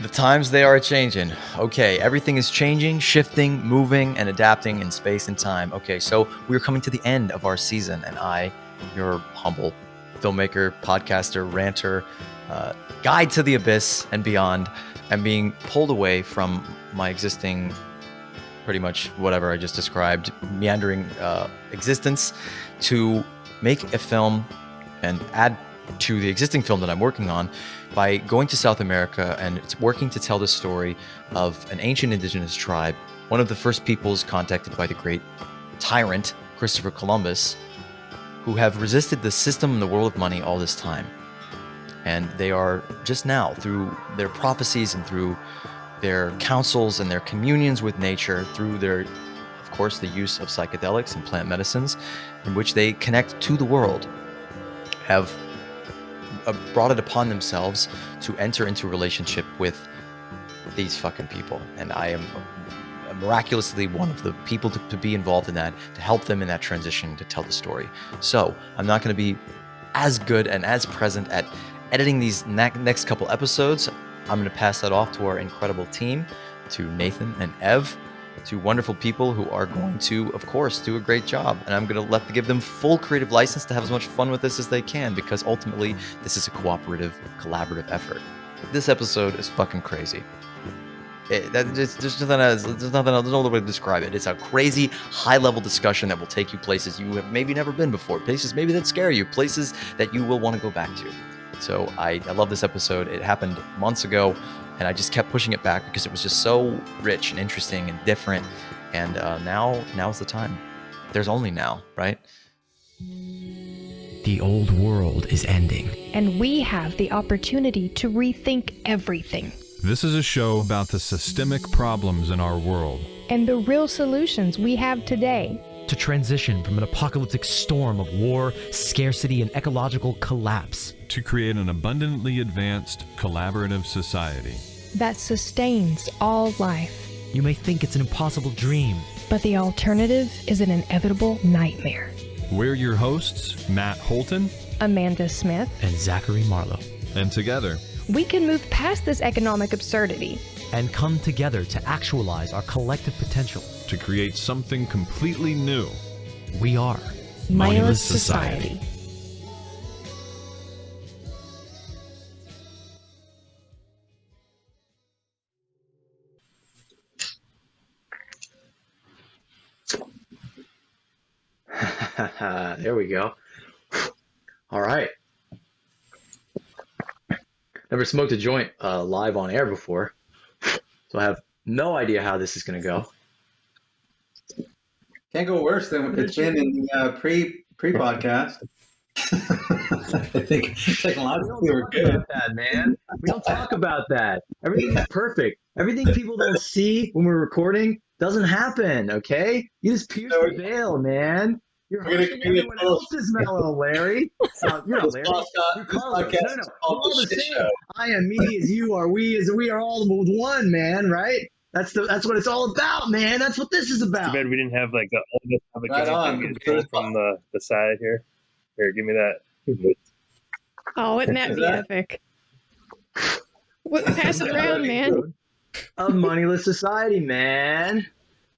The times they are changing. Okay, everything is changing, shifting, moving, and adapting in space and time. Okay, so we're coming to the end of our season, and I, your humble filmmaker, podcaster, ranter, guide to the abyss and beyond, am being pulled away from my existing, pretty much whatever I just described, meandering existence to make a film and add to the existing film that I'm working on by going to South America and working to tell the story of an ancient indigenous tribe, one of the first peoples contacted by the great tyrant, Christopher Columbus, who have resisted the system and the world of money all this time. And they are just now, through their prophecies and through their councils and their communions with nature, through their, of course, the use of psychedelics and plant medicines, in which they connect to the world, have brought it upon themselves to enter into a relationship with these fucking people. And I am miraculously one of the people to be involved in that, to help them in that transition, to tell the story. So I'm not going to be as good and as present at editing these next couple episodes. I'm going to pass that off to our incredible team, to Nathan and Ev, two wonderful people who are going to, of course, do a great job. And I'm going to give them full creative license to have as much fun with this as they can, because ultimately this is a cooperative, collaborative effort. This episode is fucking crazy. There's no other way to describe it. It's a crazy, high-level discussion that will take you places you have maybe never been before, places maybe that scare you, places that you will want to go back to. So I love this episode. It happened months ago, and I just kept pushing it back because it was just so rich and interesting and different. And now's the time. There's only now, right? The old world is ending. And we have the opportunity to rethink everything. This is a show about the systemic problems in our world. And the real solutions we have today. To transition from an apocalyptic storm of war, scarcity, and ecological collapse. To create an abundantly advanced, collaborative society. That sustains all life. You may think it's an impossible dream. But the alternative is an inevitable nightmare. We're your hosts, Matt Holton, Amanda Smith, and Zachary Marlowe. And together, we can move past this economic absurdity and come together to actualize our collective potential. To create something completely new. We are Mindless Society. There we go. All right. Never smoked a joint live on air before, so I have no idea how this is going to go. Can't go worse than it's been in the pre-podcast. I think technologically we're good. About that, man. We don't talk about that. Everything's perfect. Everything people don't see when we're recording doesn't happen, okay? You just pierce the veil, man. You're hurting everyone else's mellow, Larry. You're not Larry. You're Carlos. No. We're all the same. I am, me as you are, we are all one, man, right? That's what it's all about, man. That's what this is about. Too bad we didn't have like all this public from the side here. Here, give me that. Oh, wouldn't that be epic? Pass it around, man. A moneyless society, man.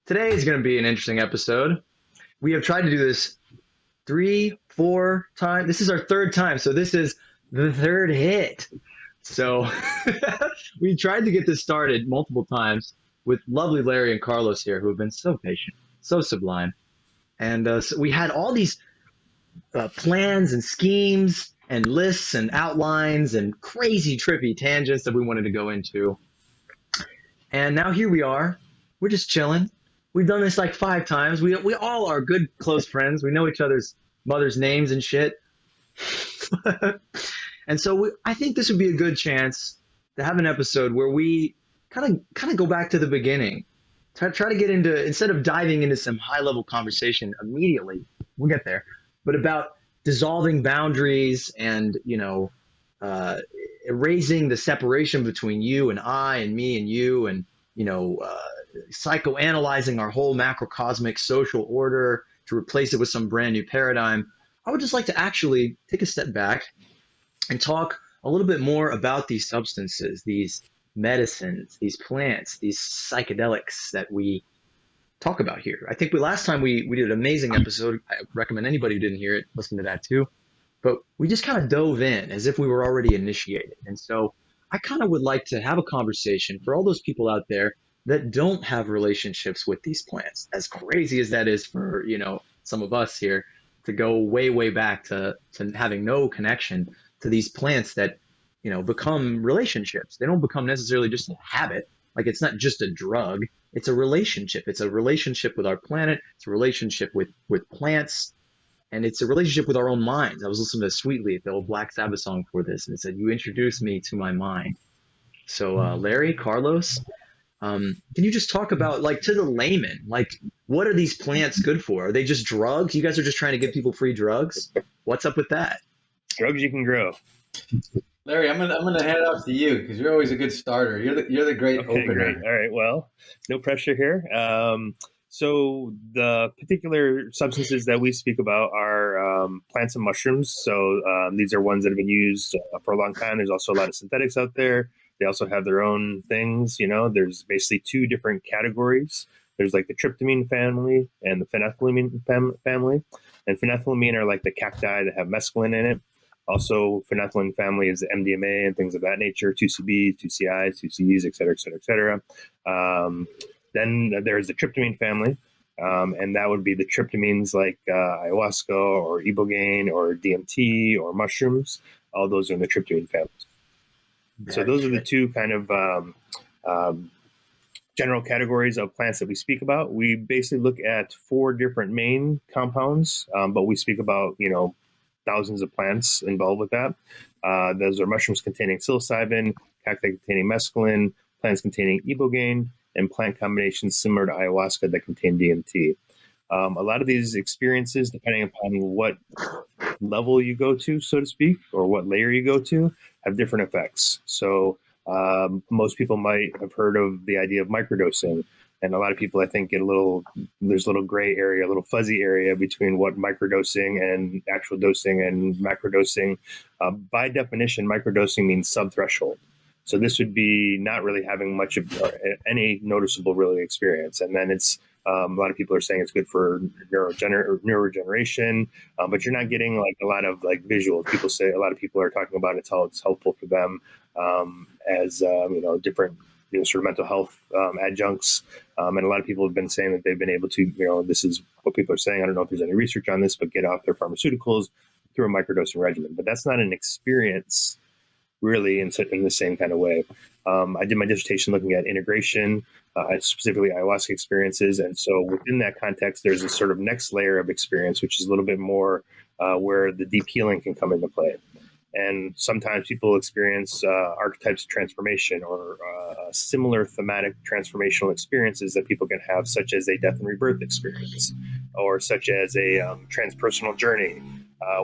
Today is going to be an interesting episode. We have tried to do this 3-4 times. This is our third time, so this is the third hit. So we tried to get this started multiple times with lovely Larry and Carlos here, who have been so patient, so sublime. And so we had all these plans and schemes and lists and outlines and crazy trippy tangents that we wanted to go into. And now here we are. We're just chilling. We've done this like 5 times. We all are good, close friends. We know each other's mother's names and shit. And so I think this would be a good chance to have an episode where we kind of go back to the beginning. Try to get into, instead of diving into some high-level conversation immediately, we'll get there, but about dissolving boundaries and, erasing the separation between you and I and me and you, and, psychoanalyzing our whole macrocosmic social order to replace it with some brand new paradigm. I would just like to actually take a step back and talk a little bit more about these substances, these medicines, these plants, these psychedelics that we talk about here. I think last time we did an amazing episode. I recommend anybody who didn't hear it, listen to that too. But we just kind of dove in as if we were already initiated. And so I kind of would like to have a conversation for all those people out there that don't have relationships with these plants. As crazy as that is for, some of us here to go way, way back to having no connection to these plants that, become relationships. They don't become necessarily just a habit. Like it's not just a drug. It's a relationship. It's a relationship with our planet. It's a relationship with plants. And it's a relationship with our own minds. I was listening to Sweetly, the old Black Sabbath song for this, and it said, "You introduced me to my mind." So Larry, Carlos, can you just talk about, like, to the layman, like, what are these plants good for? Are they just drugs? You guys are just trying to give people free drugs? What's up with that? Drugs you can grow. Larry, I'm gonna hand it off to you because you're always a good starter. You're the great opener. Great. All right. Well, no pressure here. So the particular substances that we speak about are plants and mushrooms. So these are ones that have been used for a long time. There's also a lot of synthetics out there. They also have their own things. There's basically two different categories. There's like the tryptamine family and the phenethylamine family. And phenethylamine are like the cacti that have mescaline in it. Also, phenethylene family is the MDMA and things of that nature, 2CBs, 2CIs, 2Cs, et cetera, et cetera, et cetera. Then there's the tryptamine family, and that would be the tryptamines like ayahuasca or ibogaine or DMT or mushrooms. All those are in the tryptamine families. So those are the two kind of general categories of plants that we speak about. We basically look at 4 different main compounds, but we speak about, thousands of plants involved with that. Those are mushrooms containing psilocybin, cacti containing mescaline, plants containing ibogaine, and plant combinations similar to ayahuasca that contain DMT. A lot of these experiences, depending upon what level you go to, so to speak, or what layer you go to, have different effects. So most people might have heard of the idea of microdosing. And a lot of people, I think, there's a little gray area, a little fuzzy area between what microdosing and actual dosing and macrodosing. By definition, microdosing means subthreshold. So this would be not really having much of any noticeable really experience. And then it's a lot of people are saying it's good for neurogeneration, but you're not getting like a lot of like visuals. People say a lot of people are talking about it's helpful for them as different sort of mental health adjuncts. And a lot of people have been saying that they've been able to, this is what people are saying. I don't know if there's any research on this, but get off their pharmaceuticals through a microdosing regimen. But that's not an experience really in the same kind of way. I did my dissertation looking at integration, specifically ayahuasca experiences. And so within that context, there's a sort of next layer of experience, which is a little bit more where the deep healing can come into play. And sometimes people experience archetypes of transformation or similar thematic transformational experiences that people can have, such as a death and rebirth experience, or such as a transpersonal journey,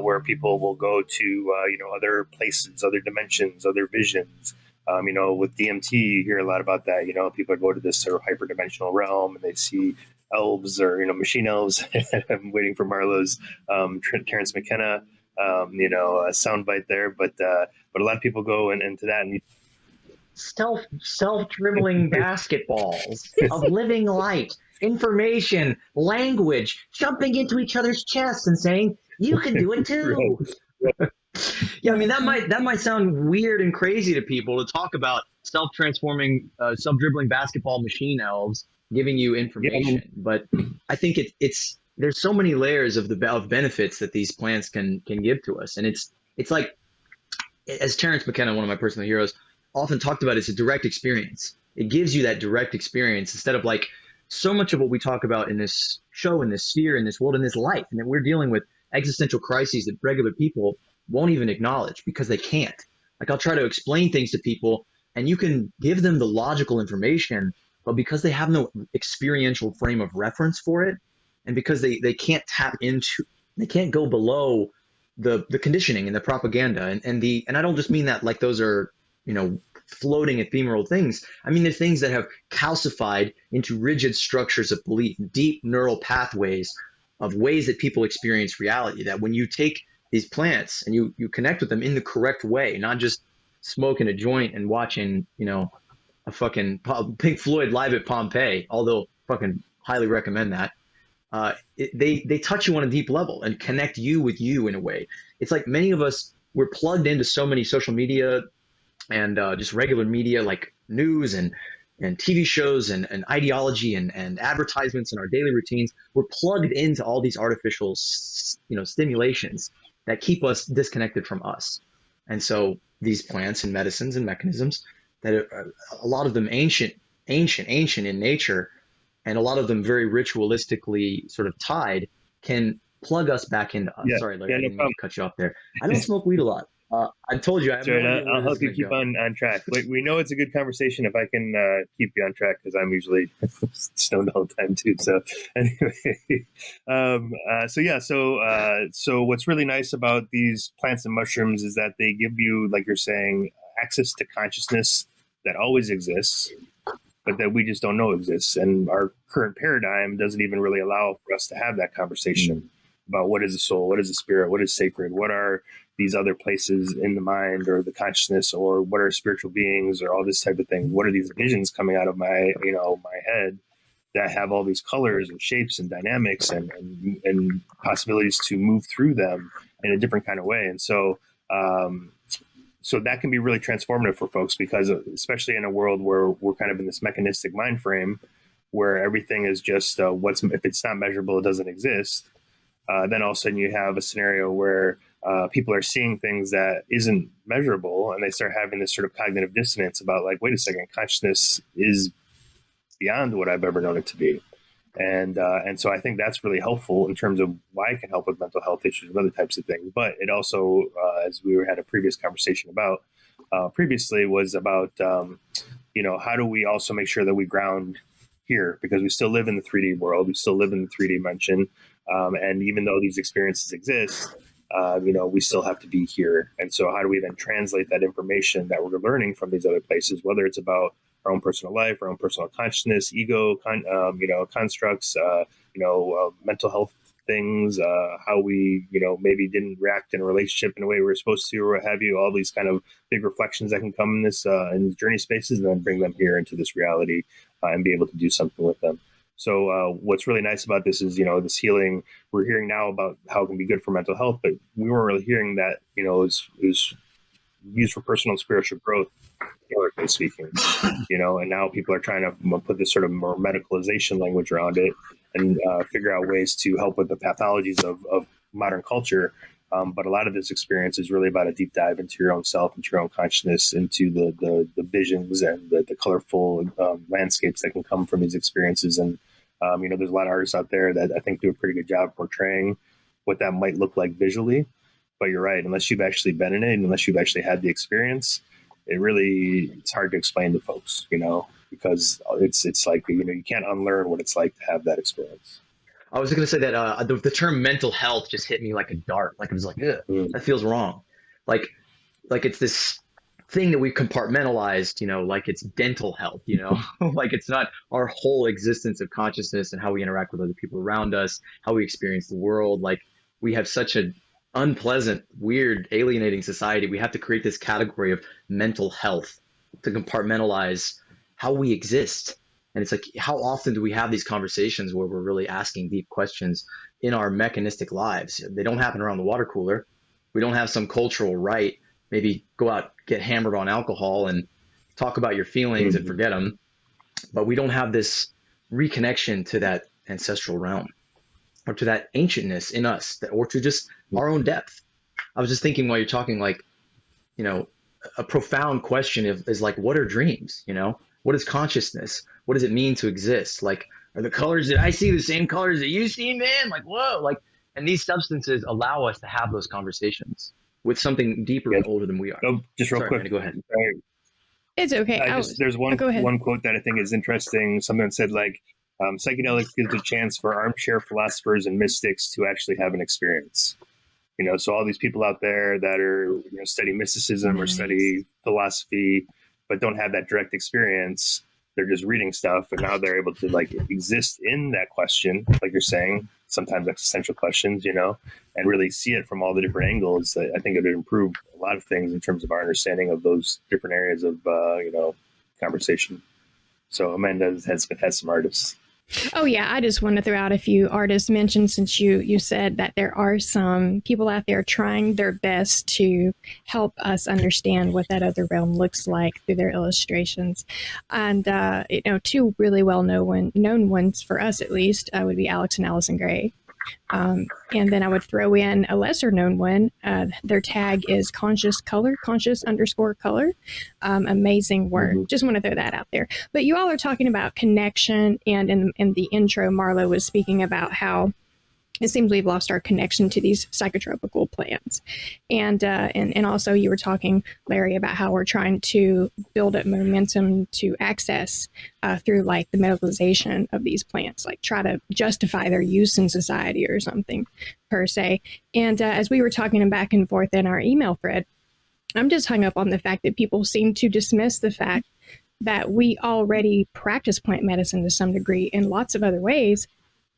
where people will go to other places, other dimensions, other visions. With DMT, you hear a lot about that. People go to this sort of hyperdimensional realm and they see elves or machine elves. I'm waiting for Marlowe's Terrence McKenna. A soundbite there, but a lot of people go into that and self-dribbling basketballs of living light, information, language, jumping into each other's chests and saying, "You can do it too." Yeah, I mean that might sound weird and crazy to people to talk about self-transforming, self-dribbling basketball machine elves giving you information, but I think it's there's so many layers of benefits that these plants can give to us. And it's like, as Terrence McKenna, one of my personal heroes, often talked about, it's a direct experience. It gives you that direct experience instead of like so much of what we talk about in this show, in this sphere, in this world, in this life. And that we're dealing with existential crises that regular people won't even acknowledge because they can't. Like I'll try to explain things to people and you can give them the logical information, but because they have no experiential frame of reference for it, and because they can't tap into, they can't go below the conditioning and the propaganda and I don't just mean that like those are, floating ephemeral things. I mean, they're things that have calcified into rigid structures of belief, deep neural pathways of ways that people experience reality, that when you take these plants and you connect with them in the correct way, not just smoking a joint and watching, fucking Pink Floyd live at Pompeii, although fucking highly recommend that. They touch you on a deep level and connect you with you in a way. It's like many of us, we're plugged into so many social media and just regular media like news and TV shows and ideology and advertisements in our daily routines. We're plugged into all these artificial, stimulations that keep us disconnected from us. And so these plants and medicines and mechanisms that are a lot of them ancient in nature, and a lot of them very ritualistically sort of tied, can plug us back into us. Yeah. Sorry, Larry, Yeah, I no didn't mean to cut you off there. I don't smoke weed a lot. I told you. I have no idea where I'll this help is you gonna keep go. on track. We know it's a good conversation if I can keep you on track, because I'm usually stoned all the time too. So anyway, so what's really nice about these plants and mushrooms is that they give you, like you're saying, access to consciousness that always exists, but that we just don't know exists. And our current paradigm doesn't even really allow for us to have that conversation about what is the soul, what is the spirit, what is sacred, what are these other places in the mind or the consciousness, or what are spiritual beings, or all this type of thing. What are these visions coming out of my head that have all these colors and shapes and dynamics and possibilities to move through them in a different kind of way. And so, so that can be really transformative for folks, because especially in a world where we're kind of in this mechanistic mind frame where everything is just if it's not measurable, it doesn't exist. Then all of a sudden you have a scenario where people are seeing things that isn't measurable, and they start having this sort of cognitive dissonance about, like, wait a second, consciousness is beyond what I've ever known it to be. And so I think that's really helpful in terms of why it can help with mental health issues and other types of things. But it also, as we had a previous conversation about previously, was about, how do we also make sure that we ground here, because we still live in the 3D world. We still live in the 3D dimension. And even though these experiences exist, we still have to be here. And so how do we then translate that information that we're learning from these other places, whether it's about our own personal life, our own personal consciousness, ego, constructs, mental health things, how we, maybe didn't react in a relationship in a way we were supposed to, or what have you, all these kind of big reflections that can come in this, in these journey spaces, and then bring them here into this reality and be able to do something with them. So what's really nice about this is, this healing, we're hearing now about how it can be good for mental health, but we weren't really hearing that, is used for personal and spiritual growth, theoretically speaking, and now people are trying to put this sort of more medicalization language around it and figure out ways to help with the pathologies of modern culture. But a lot of this experience is really about a deep dive into your own self, into your own consciousness, into the visions and the colorful landscapes that can come from these experiences. And, there's a lot of artists out there that I think do a pretty good job portraying what that might look like visually. But you're right, unless you've actually been in it, and unless you've actually had the experience, it's hard to explain to folks, because it's like, you can't unlearn what it's like to have that experience. I was going to say that the term mental health just hit me like a dart. Like, it was like, that feels wrong. Like it's this thing that we've compartmentalized, like it's dental health, like it's not our whole existence of consciousness and how we interact with other people around us, how we experience the world. Like, we have such an unpleasant, weird, alienating society. We have to create this category of mental health to compartmentalize how we exist. And it's like, how often do we have these conversations where we're really asking deep questions in our mechanistic lives? They don't happen around the water cooler. We don't have some cultural right. Maybe go out, get hammered on alcohol and talk about your feelings and forget them. But we don't have this reconnection to that ancestral realm, or to that ancientness in us, or to just our own depth. I was just thinking while you're talking, like, a profound question is like, what are dreams? What is consciousness? What does it mean to exist? Like, are the colors that I see the same colors that you see, man? Like, whoa, like, and these substances allow us to have those conversations with something deeper and older than we are. Oh, just real quick. Amanda, go ahead. It's okay. There's one go ahead. one quote that I think is interesting. Someone said, like, psychedelics gives a chance for armchair philosophers and mystics to actually have an experience. So all these people out there that are study mysticism or study philosophy, but don't have that direct experience, they're just reading stuff, and now they're able to, like, exist in that question, like you're saying, sometimes existential questions, and really see it from all the different angles. I think it would improve a lot of things in terms of our understanding of those different areas of, conversation. So Amanda has some artists. Oh yeah, I just want to throw out a few artists mentioned, since you said that there are some people out there trying their best to help us understand what that other realm looks like through their illustrations. And two really well known ones for us, at least, would be Alex and Allison Gray. And then I would throw in a lesser known one. Their tag is conscious_color. Amazing work. Mm-hmm. Just want to throw that out there. But you all are talking about connection. And in the intro, Marlo was speaking about how it seems we've lost our connection to these psychotropical plants. And also you were talking, Larry, about how we're trying to build up momentum to access through like the medicalization of these plants, like try to justify their use in society or something per se. And as we were talking back and forth in our email thread, I'm just hung up on the fact that people seem to dismiss the fact that we already practice plant medicine to some degree in lots of other ways.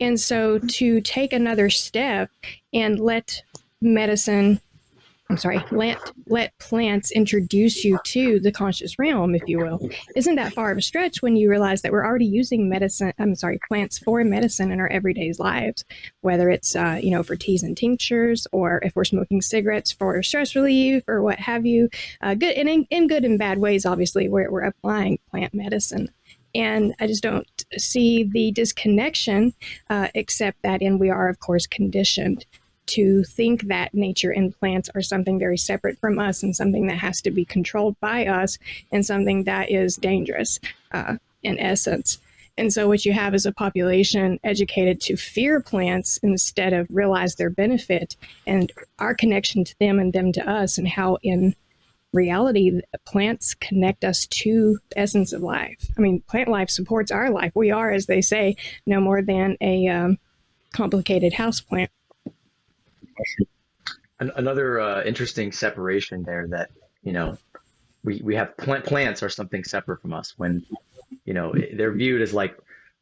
And so to take another step and let plants introduce you to the conscious realm, if you will, isn't that far of a stretch when you realize that we're already using plants for medicine in our everyday lives, whether it's, for teas and tinctures, or if we're smoking cigarettes for stress relief or what have you, good and in good and bad ways, obviously, where we're applying plant medicine. And I just don't see the disconnection, except that we are, of course, conditioned to think that nature and plants are something very separate from us and something that has to be controlled by us and something that is dangerous in essence. And so what you have is a population educated to fear plants instead of realize their benefit and our connection to them and them to us, and how in reality, plants connect us to the essence of life. I mean, plant life supports our life. We are, as they say, no more than a complicated houseplant. Another interesting separation there, that we have plants are something separate from us, when they're viewed as like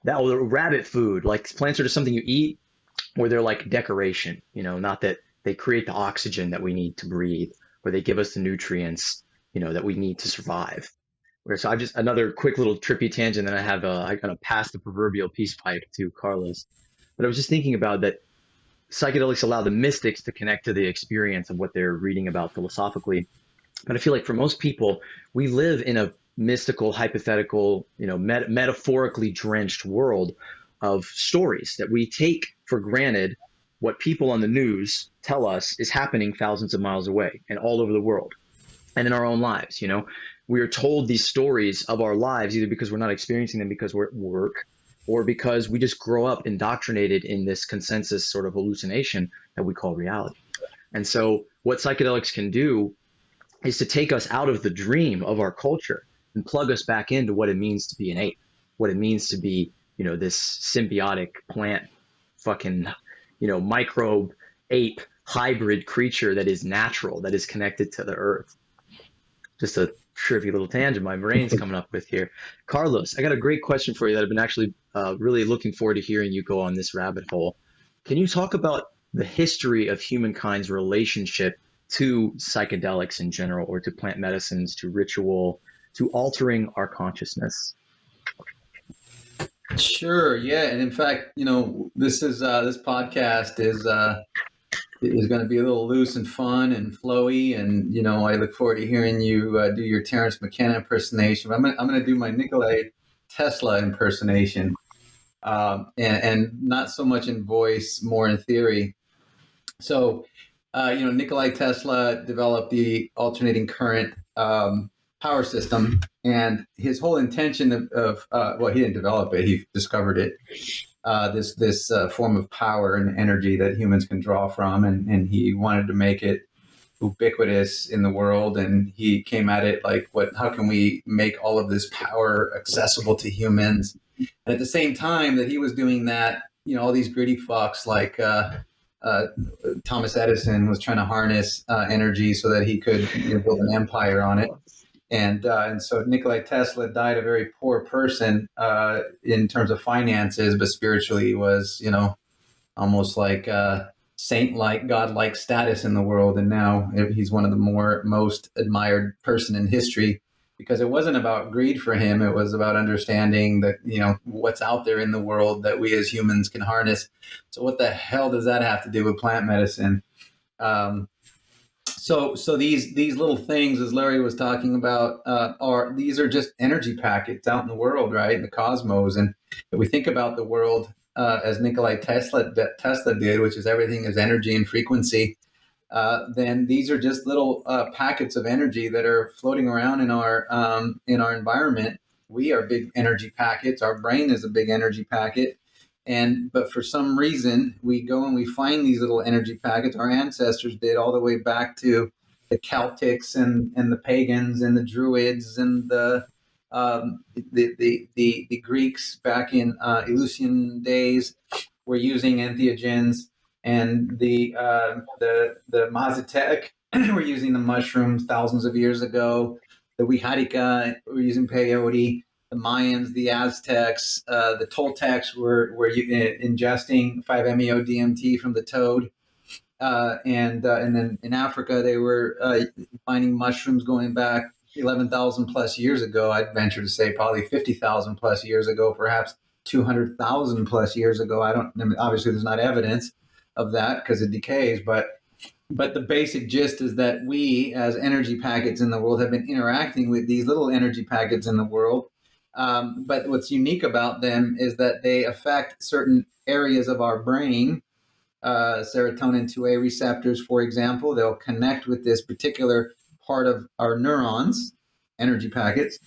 that rabbit food. Like plants are just something you eat, or they're like decoration. Not that they create the oxygen that we need to breathe, or they give us the nutrients, that we need to survive. So I just, another quick little trippy tangent, and I'm gonna pass the proverbial peace pipe to Carlos. But I was just thinking about that psychedelics allow the mystics to connect to the experience of what they're reading about philosophically. But I feel like for most people, we live in a mystical, hypothetical, metaphorically drenched world of stories that we take for granted. What people on the news tell us is happening thousands of miles away and all over the world and in our own lives. We are told these stories of our lives either because we're not experiencing them because we're at work, or because we just grow up indoctrinated in this consensus sort of hallucination that we call reality. And so what psychedelics can do is to take us out of the dream of our culture and plug us back into what it means to be an ape, what it means to be, this symbiotic plant fucking microbe ape hybrid creature that is natural, that is connected to the earth. Just a trivial little tangent my brain's coming up with here. Carlos, I got a great question for you that I've been actually really looking forward to hearing you go on this rabbit hole. Can you talk about the history of humankind's relationship to psychedelics in general, or to plant medicines, to ritual, to altering our consciousness? Sure. Yeah. And in fact, this podcast is going to be a little loose and fun and flowy. And, I look forward to hearing you do your Terence McKenna impersonation. But I'm going to do my Nikolai Tesla impersonation, and not so much in voice, more in theory. So, Nikolai Tesla developed the alternating current power system, and his whole intention of he didn't develop it, he discovered it, this form of power and energy that humans can draw from, and he wanted to make it ubiquitous in the world. And he came at it like, how can we make all of this power accessible to humans? And at the same time that he was doing that, all these gritty fucks like Thomas Edison was trying to harness energy so that he could build an empire on it. And so Nikolai Tesla died a very poor person in terms of finances, but spiritually he was, almost like saint-like, godlike status in the world. And now he's one of the most admired person in history. because it wasn't about greed for him. It was about understanding that, what's out there in the world that we as humans can harness. So what the hell does that have to do with plant medicine? So these little things, as Larry was talking about, are just energy packets out in the world, right, in the cosmos. And if we think about the world as Nikola Tesla did, which is everything is energy and frequency, then these are just little packets of energy that are floating around in our environment. We are big energy packets. Our brain is a big energy packet. But for some reason, we go and we find these little energy packets. Our ancestors did, all the way back to the Celtics and the pagans and the Druids and the Greeks back in Eleusinian days were using entheogens, and the Mazatec were using the mushrooms thousands of years ago. The Wixárika were using peyote. The Mayans, the Aztecs, the Toltecs were ingesting 5-MeO-DMT from the toad, and then in Africa they were finding mushrooms going back 11,000 plus years ago. I'd venture to say probably 50,000 plus years ago, perhaps 200,000 plus years ago. Obviously there's not evidence of that because it decays, but the basic gist is that we, as energy packets in the world, have been interacting with these little energy packets in the world. But what's unique about them is that they affect certain areas of our brain, serotonin 2A receptors, for example. They'll connect with this particular part of our neurons, energy packets.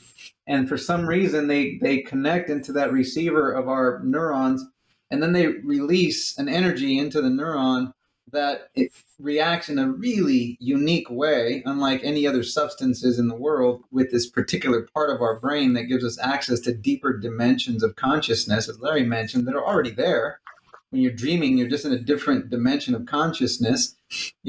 And for some reason, they connect into that receiver of our neurons, and then they release an energy into the neuron that it reacts in a really unique way, unlike any other substances in the world, with this particular part of our brain that gives us access to deeper dimensions of consciousness, as Larry mentioned, that are already there. When you're dreaming, you're just in a different dimension of consciousness.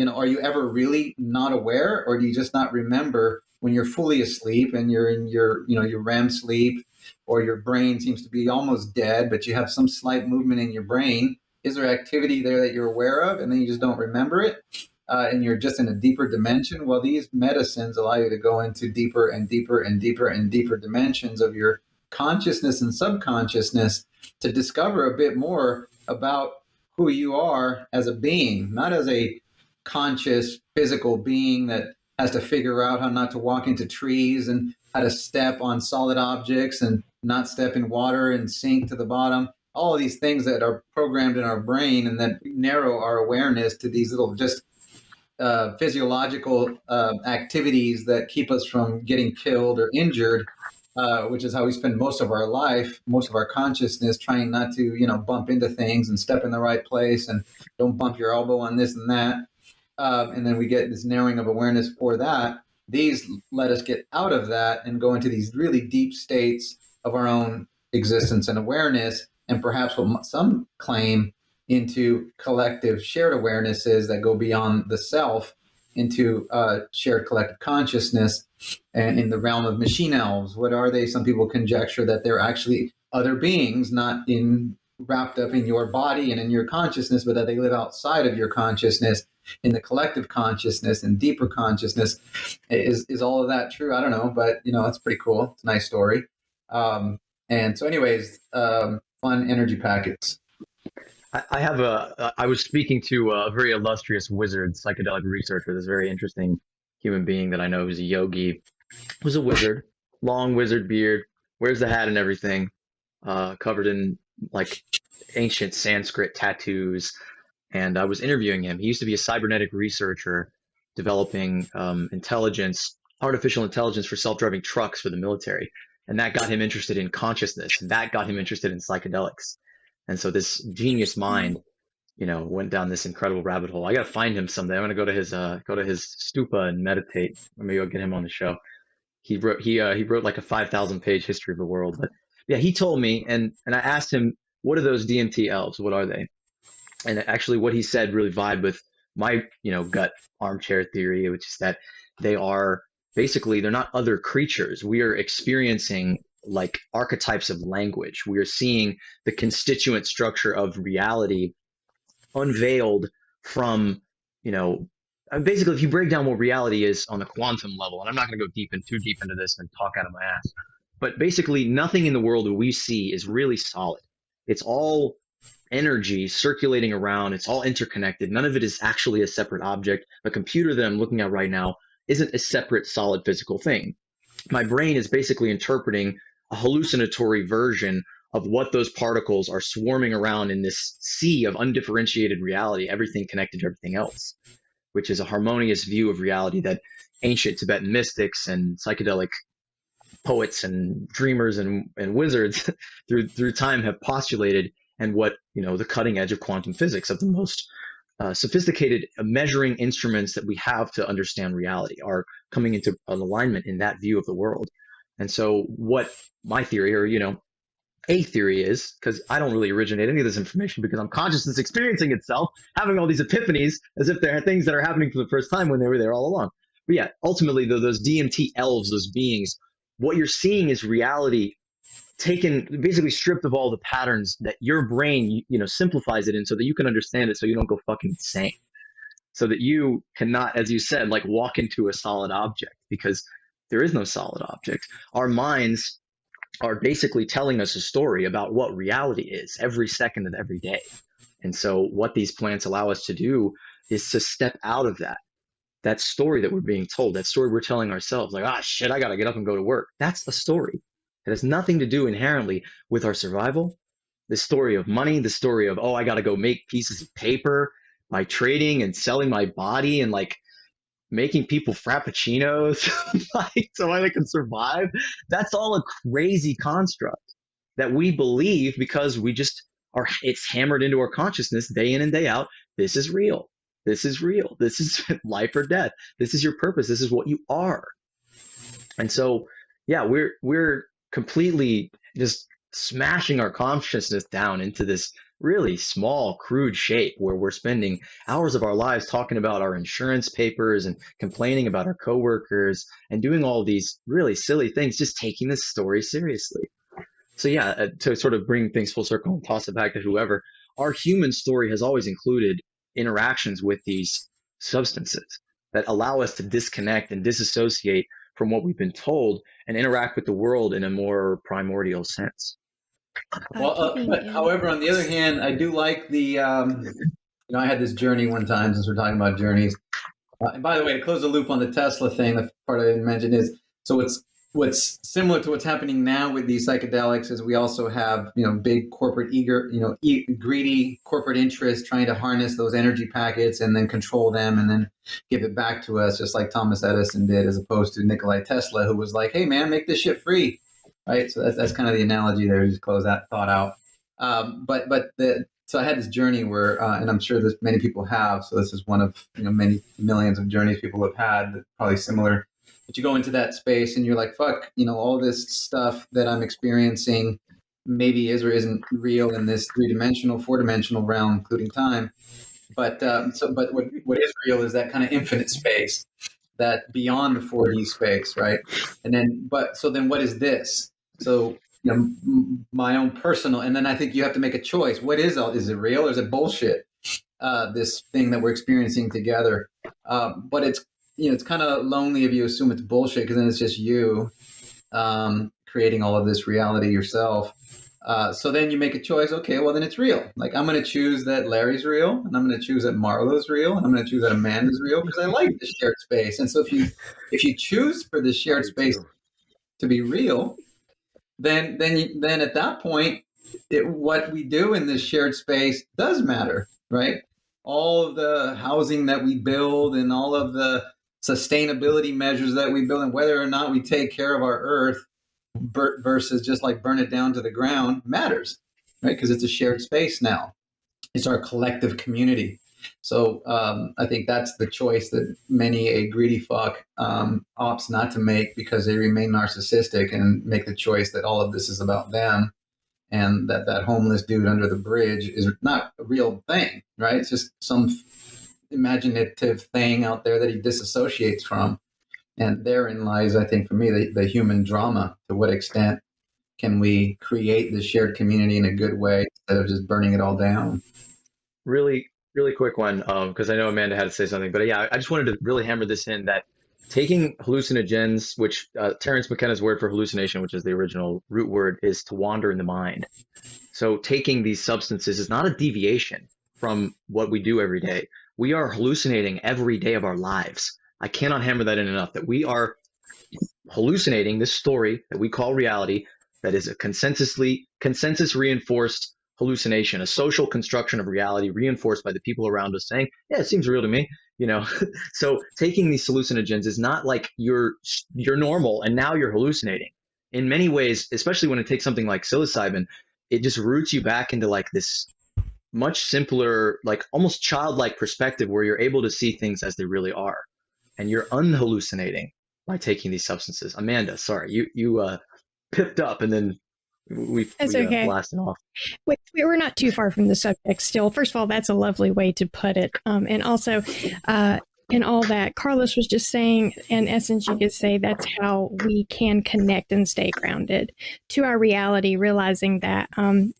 Are you ever really not aware, or do you just not remember when you're fully asleep and you're in your REM sleep, or your brain seems to be almost dead, but you have some slight movement in your brain? Is there activity there that you're aware of, and then you just don't remember it, and you're just in a deeper dimension? Well, these medicines allow you to go into deeper and deeper and deeper and deeper dimensions of your consciousness and subconsciousness to discover a bit more about who you are as a being, not as a conscious physical being that has to figure out how not to walk into trees and how to step on solid objects and not step in water and sink to the bottom. All of these things that are programmed in our brain and that narrow our awareness to these little just physiological activities that keep us from getting killed or injured, which is how we spend most of our life, most of our consciousness, trying not to, bump into things and step in the right place and don't bump your elbow on this and that. And then we get this narrowing of awareness for that. These let us get out of that and go into these really deep states of our own existence and awareness, and perhaps what some claim into collective shared awarenesses that go beyond the self into shared collective consciousness, and in the realm of machine elves. What are they? Some people conjecture that they're actually other beings, not wrapped up in your body and in your consciousness, but that they live outside of your consciousness, in the collective consciousness and deeper consciousness. Is all of that true? I don't know, but it's pretty cool. It's a nice story. And so anyways, fun energy packets. I was speaking to a very illustrious wizard, psychedelic researcher, this very interesting human being that I know who's a yogi, was a wizard, long wizard beard, wears the hat and everything, covered in like ancient Sanskrit tattoos. And I was interviewing him. He used to be a cybernetic researcher developing artificial intelligence for self-driving trucks for the military. And that got him interested in consciousness. And that got him interested in psychedelics. And so this genius mind, went down this incredible rabbit hole. I got to find him someday. I'm going to go to his stupa and meditate. Maybe I'll get him on the show. He wrote like a 5,000 page history of the world. But yeah, he told me, and I asked him, what are those DMT elves? What are they? And actually what he said really vibed with my, gut armchair theory, which is that they're not other creatures. We are experiencing like archetypes of language. We are seeing the constituent structure of reality unveiled from, basically, if you break down what reality is on the quantum level, and I'm not going to go too deep into this and talk out of my ass, but basically, nothing in the world that we see is really solid. It's all energy circulating around. It's all interconnected. None of it is actually a separate object. The computer that I'm looking at right now isn't a separate, solid physical thing. My brain is basically interpreting a hallucinatory version of what those particles are swarming around in this sea of undifferentiated reality, everything connected to everything else, which is a harmonious view of reality that ancient Tibetan mystics and psychedelic poets and dreamers and wizards through time have postulated, and what, the cutting edge of quantum physics, of the most sophisticated measuring instruments that we have to understand reality, are coming into an alignment in that view of the world. And so what my theory, or a theory is, because I don't really originate any of this information, because I'm consciousness experiencing itself, having all these epiphanies as if they're things that are happening for the first time when they were there all along. But yeah, ultimately, those DMT elves, those beings, what you're seeing is reality taken, basically stripped of all the patterns that your brain, simplifies it in, so that you can understand it, so you don't go fucking insane, so that you cannot, as you said, like walk into a solid object, because there is no solid object. Our minds are basically telling us a story about what reality is every second of every day. And so what these plants allow us to do is to step out of that story that we're being told, that story we're telling ourselves, like, shit, I got to get up and go to work. That's a story. It has nothing to do inherently with our survival. The story of money, the story of, I got to go make pieces of paper by trading and selling my body and like making people frappuccinos like, so I can survive. That's all a crazy construct that we believe because we just are, it's hammered into our consciousness day in and day out. This is real. This is real. This is life or death. This is your purpose. This is what you are. And so, yeah, we're completely just smashing our consciousness down into this really small, crude shape where we're spending hours of our lives talking about our insurance papers and complaining about our coworkers and doing all these really silly things, just taking this story seriously. So yeah, to sort of bring things full circle and toss it back to whoever, our human story has always included interactions with these substances that allow us to disconnect and disassociate from what we've been told and interact with the world in a more primordial sense. But however, on the other hand, I do like the, I had this journey one time, since we're talking about journeys. And by the way, to close the loop on the Tesla thing, the part I didn't mention is, so what's similar to what's happening now with these psychedelics is we also have, big corporate greedy corporate interests trying to harness those energy packets and then control them and then give it back to us, just like Thomas Edison did, as opposed to Nikola Tesla, who was like, hey man, make this shit free. Right. So that's kind of the analogy there, just close that thought out. So I had this journey where, and I'm sure that many people have, so this is one of, many millions of journeys people have had, probably similar. But you go into that space and you're like, fuck, all this stuff that I'm experiencing maybe is or isn't real in this 3-dimensional, 4-dimensional realm, including time. But what is real is that kind of infinite space, that beyond the 4D space, right? And then, so then what is this? So, my own personal, and then I think you have to make a choice. What is it real or is it bullshit? This thing that we're experiencing together. But it's kind of lonely if you assume it's bullshit, because then it's just you creating all of this reality yourself. So then you make a choice. Okay, well then it's real. Like I'm going to choose that Larry's real, and I'm going to choose that Marlo's real, and I'm going to choose that Amanda's real because I like the shared space. And so if you choose for the shared space to be real, then at that point, what we do in this shared space does matter, right? All of the housing that we build and all of the sustainability measures that we build, and whether or not we take care of our earth versus just like burn it down to the ground matters, right? Because it's a shared space now. It's our collective community. So I think that's the choice that many a greedy fuck opts not to make, because they remain narcissistic and make the choice that all of this is about them, and that homeless dude under the bridge is not a real thing, right? It's just some imaginative thing out there that he disassociates from. And therein lies, I think, for me, the human drama. To what extent can we create the shared community in a good way instead of just burning it all down? Really, really quick one, because I know Amanda had to say something, but yeah, I just wanted to really hammer this in that taking hallucinogens, which Terence McKenna's word for hallucination, which is the original root word, is to wander in the mind. So taking these substances is not a deviation from what we do every day. We are hallucinating every day of our lives. I cannot hammer that in enough, that we are hallucinating this story that we call reality, that is a consensus reinforced hallucination, a social construction of reality reinforced by the people around us saying, yeah, it seems real to me, you know. So taking these hallucinogens is not like you're normal and now you're hallucinating. In many ways, especially when it takes something like psilocybin, it just roots you back into like this much simpler, like almost childlike perspective where you're able to see things as they really are, and you're unhallucinating by taking these substances. Amanda, sorry, you pipped up and then That's okay. blasted off. We're not too far from the subject still. First of all, that's a lovely way to put it. And also, in all that Carlos was just saying, in essence, you could say that's how we can connect and stay grounded to our reality, realizing that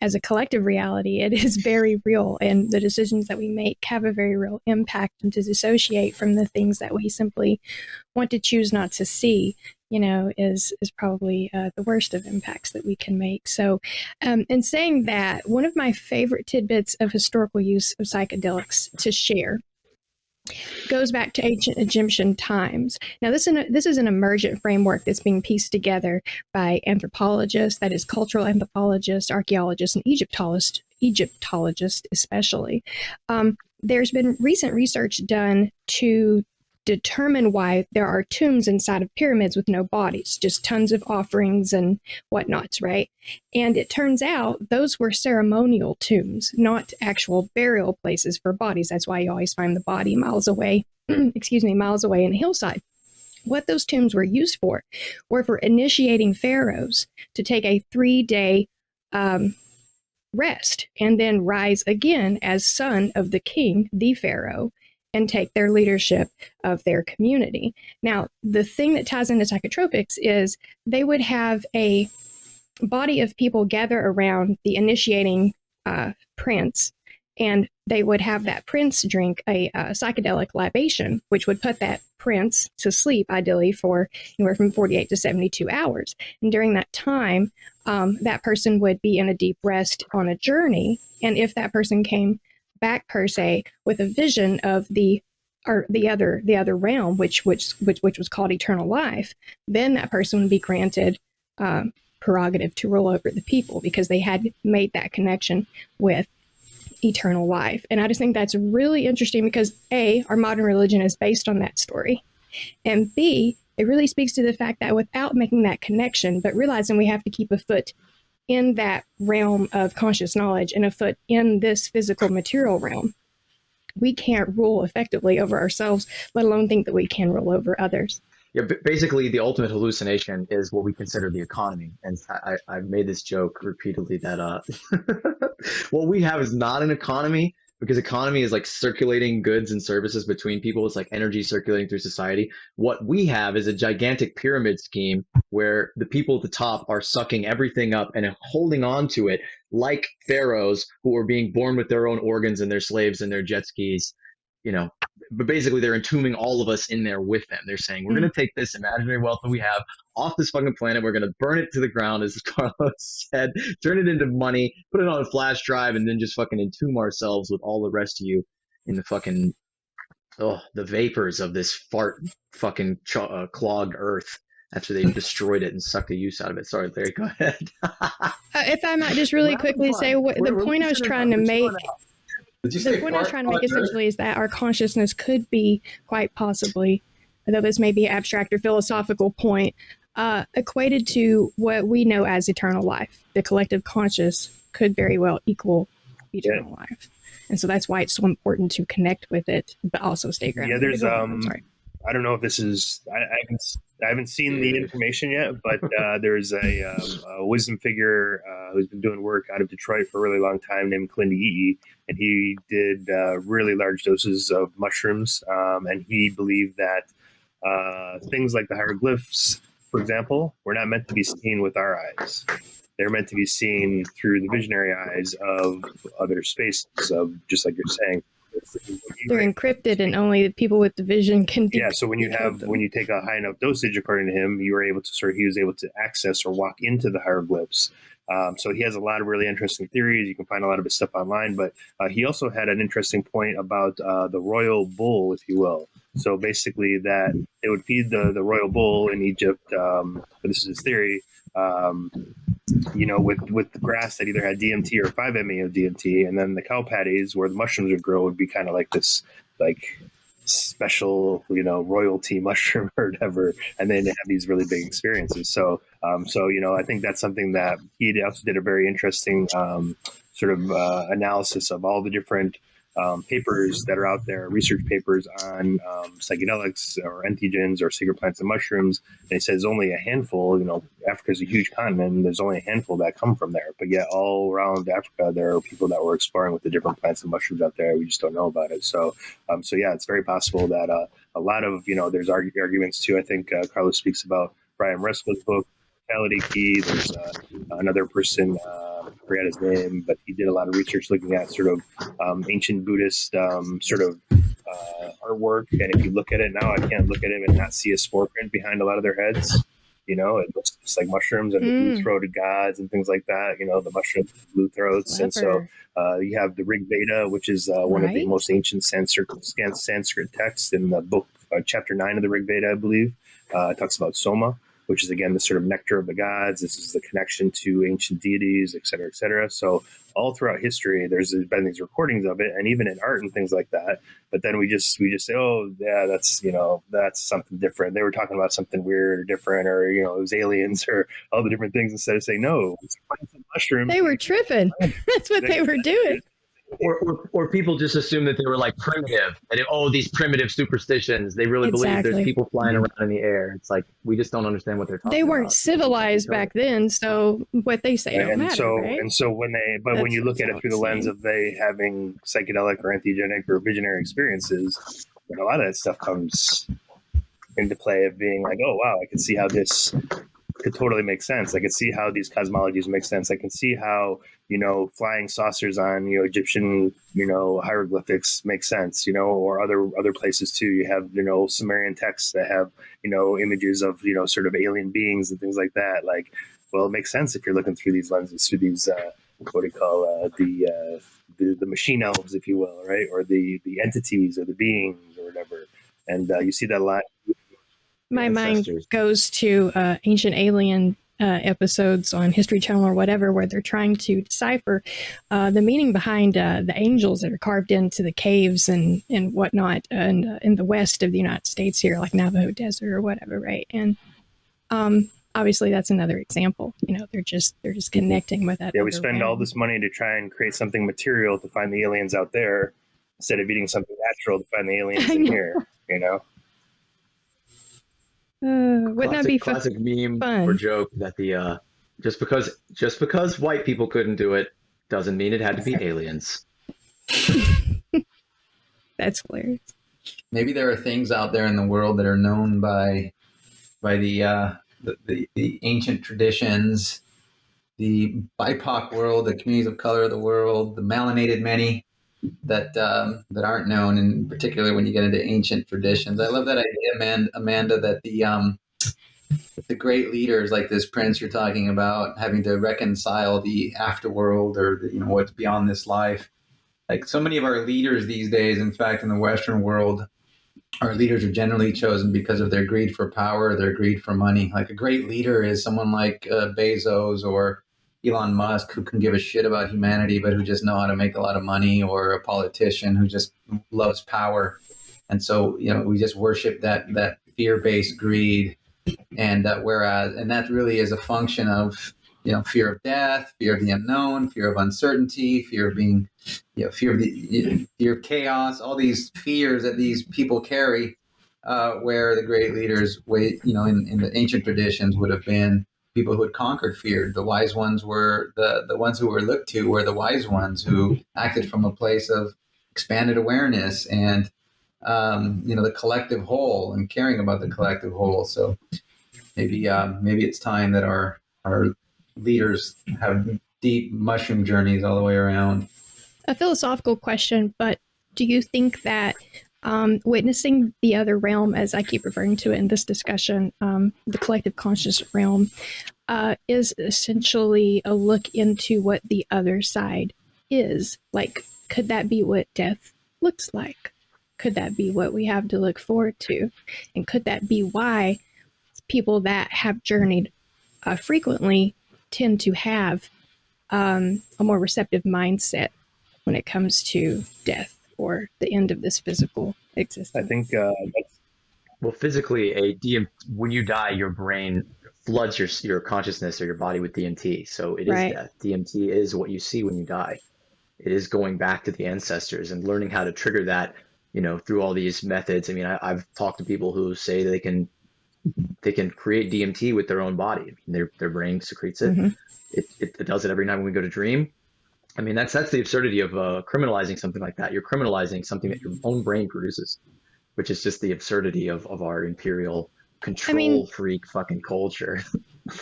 as a collective reality, it is very real, and the decisions that we make have a very real impact, and to dissociate from the things that we simply want to choose not to see, you know, is probably the worst of impacts that we can make. So, in saying that, one of my favorite tidbits of historical use of psychedelics to share goes back to ancient Egyptian times. Now, this is an emergent framework that's being pieced together by anthropologists, that is, cultural anthropologists, archaeologists, and Egyptologists especially. There's been recent research done to determine why there are tombs inside of pyramids with no bodies, just tons of offerings and whatnots, right? And it turns out those were ceremonial tombs, not actual burial places for bodies. That's why you always find the body miles away, miles away in a hillside. What those tombs were used for were for initiating pharaohs to take a 3-day rest and then rise again as son of the king, the pharaoh, and take their leadership of their community. Now, the thing that ties into psychotropics is they would have a body of people gather around the initiating prince, and they would have that prince drink a psychedelic libation, which would put that prince to sleep, ideally for anywhere from 48 to 72 hours. And during that time, that person would be in a deep rest on a journey. And if that person came back per se with a vision of the other realm, which was called eternal life, then that person would be granted prerogative to rule over the people because they had made that connection with eternal life. And I just think that's really interesting because A, our modern religion is based on that story, and B, it really speaks to the fact that without making that connection, but realizing we have to keep a foot in that realm of conscious knowledge and a foot in this physical material realm, we can't rule effectively over ourselves, let alone think that we can rule over others. Yeah, basically the ultimate hallucination is what we consider the economy. And I've made this joke repeatedly that what we have is not an economy, because economy is like circulating goods and services between people. It's like energy circulating through society. What we have is a gigantic pyramid scheme where the people at the top are sucking everything up and holding on to it like pharaohs who are being born with their own organs and their slaves and their jet skis, you know. But basically they're entombing all of us in there with them. They're saying, we're going to take this imaginary wealth that we have off this fucking planet. We're going to burn it to the ground, as Carlos said, turn it into money, put it on a flash drive, and then just fucking entomb ourselves with all the rest of you in the fucking, the vapors of this fucking clogged earth after they've destroyed it and sucked the use out of it. Sorry, Larry, go ahead. If I might just really quickly say the point I was trying to make. The point I was trying to make essentially is that our consciousness could be quite possibly, though this may be abstract or philosophical point, equated to what we know as eternal life. The collective conscious could very well equal eternal life. And so that's why it's so important to connect with it, but also stay grounded. Yeah, there's, I don't know if this is, I haven't seen the information yet, but there's a wisdom figure who's been doing work out of Detroit for a really long time named Clint Eaton, and he did really large doses of mushrooms, and he believed that things like the hieroglyphs, for example, were not meant to be seen with our eyes. They're meant to be seen through the visionary eyes of other spaces, of just like you're saying, They're encrypted, and only the people with the vision can. Yeah. So when you take a high enough dosage, according to him, he was able to access or walk into the hieroglyphs. So he has a lot of really interesting theories. You can find a lot of his stuff online, but he also had an interesting point about the royal bull, if you will. So basically that they would feed the royal bull in Egypt. This is his theory. With the grass that either had DMT or 5-MeO DMT, and then the cow patties where the mushrooms would grow would be kind of like this, like special, royalty mushroom or whatever, and then they have these really big experiences. So I think that's something that he also did a very interesting analysis of all the different papers that are out there, research papers on psychedelics or entheogens or sacred plants and mushrooms. And he says only a handful, Africa's a huge continent, and there's only a handful that come from there. But yet all around Africa, there are people that were exploring with the different plants and mushrooms out there. We just don't know about it. So yeah, it's very possible that a lot of, there's arguments too. I think Carlos speaks about Brian Rescoe's book, Mortality Key. There's another person, I forget his name, but he did a lot of research looking at sort of ancient Buddhist artwork. And if you look at it now, I can't look at it and not see a spore print behind a lot of their heads. It looks just like mushrooms and the blue-throated gods and things like that. The mushrooms, blue throats. Clever. And so you have the Rig Veda, which is one of the most ancient Sanskrit texts in the book, chapter 9 of the Rig Veda, I believe. It talks about Soma, which is, again, the sort of nectar of the gods. This is the connection to ancient deities, et cetera, et cetera. So all throughout history, there's been these recordings of it, and even in art and things like that. But then we just say, oh, yeah, that's something different. They were talking about something weird or different, or, it was aliens or all the different things, instead of saying, no, it's plants and mushrooms. They were tripping. That's what they were doing. Or people just assume that they were like primitive, and these primitive superstitions. They really believe there's people flying around in the air. It's like we just don't understand what they're talking about. They weren't civilized back then, so what they say don't matter, right? And so when you look at it through the lens of they having psychedelic or entheogenic or visionary experiences, a lot of that stuff comes into play of being like, oh wow, I can see how this could totally make sense. I can see how these cosmologies make sense. I can see how, flying saucers on, Egyptian, hieroglyphics make sense, or other places too. You have, Sumerian texts that have, images of, sort of alien beings and things like that. Like, well, it makes sense if you're looking through these lenses, through these, what do you call the machine elves, if you will, right? Or the entities or the beings or whatever. And you see that a lot. My mind goes to ancient alien episodes on History Channel or whatever, where they're trying to decipher the meaning behind the angels that are carved into the caves and whatnot in the west of the United States here, like Navajo Desert or whatever, right? And obviously that's another example. They're just connecting with that. Yeah, we spend all this money to try and create something material to find the aliens out there, instead of eating something natural to find the aliens in here. Wouldn't that be classic meme fun? Or joke that the just because white people couldn't do it doesn't mean it had to be aliens. That's hilarious. Maybe there are things out there in the world that are known by the ancient traditions, the BIPOC world, the communities of color of the world, the melanated many that aren't known, and particularly when you get into ancient traditions. I love that idea, Amanda, that the great leaders like this prince you're talking about having to reconcile the afterworld or what's beyond this life. Like so many of our leaders these days, in fact, in the Western world, our leaders are generally chosen because of their greed for power, their greed for money. Like a great leader is someone like Bezos or Elon Musk, who can give a shit about humanity, but who just know how to make a lot of money, or a politician who just loves power. And so, we just worship that fear-based greed. And that really is a function of, fear of death, fear of the unknown, fear of uncertainty, fear of being, fear of chaos, all these fears that these people carry, where the great leaders, in the ancient traditions would have been people who had conquered fear. The wise ones were the ones who were looked to were the wise ones who acted from a place of expanded awareness and, the collective whole and caring about the collective whole. So maybe it's time that our leaders have deep mushroom journeys all the way around. A philosophical question, but do you think that witnessing the other realm, as I keep referring to it in this discussion, the collective conscious realm, is essentially a look into what the other side is? Like, could that be what death looks like? Could that be what we have to look forward to? And could that be why people that have journeyed frequently tend to have a more receptive mindset when it comes to death or the end of this physical existence? I think Well, physically, when you die, your brain floods your consciousness or your body with DMT. So it is Right. death. DMT is what you see when you die. It is going back to the ancestors and learning how to trigger that, through all these methods. I mean, I've talked to people who say they can create DMT with their own body. I mean, their brain secretes it. Mm-hmm. It does it every night when we go to dream. I mean, that's the absurdity of criminalizing something like that. You're criminalizing something that your own brain produces, which is just the absurdity of our imperial control freak fucking culture.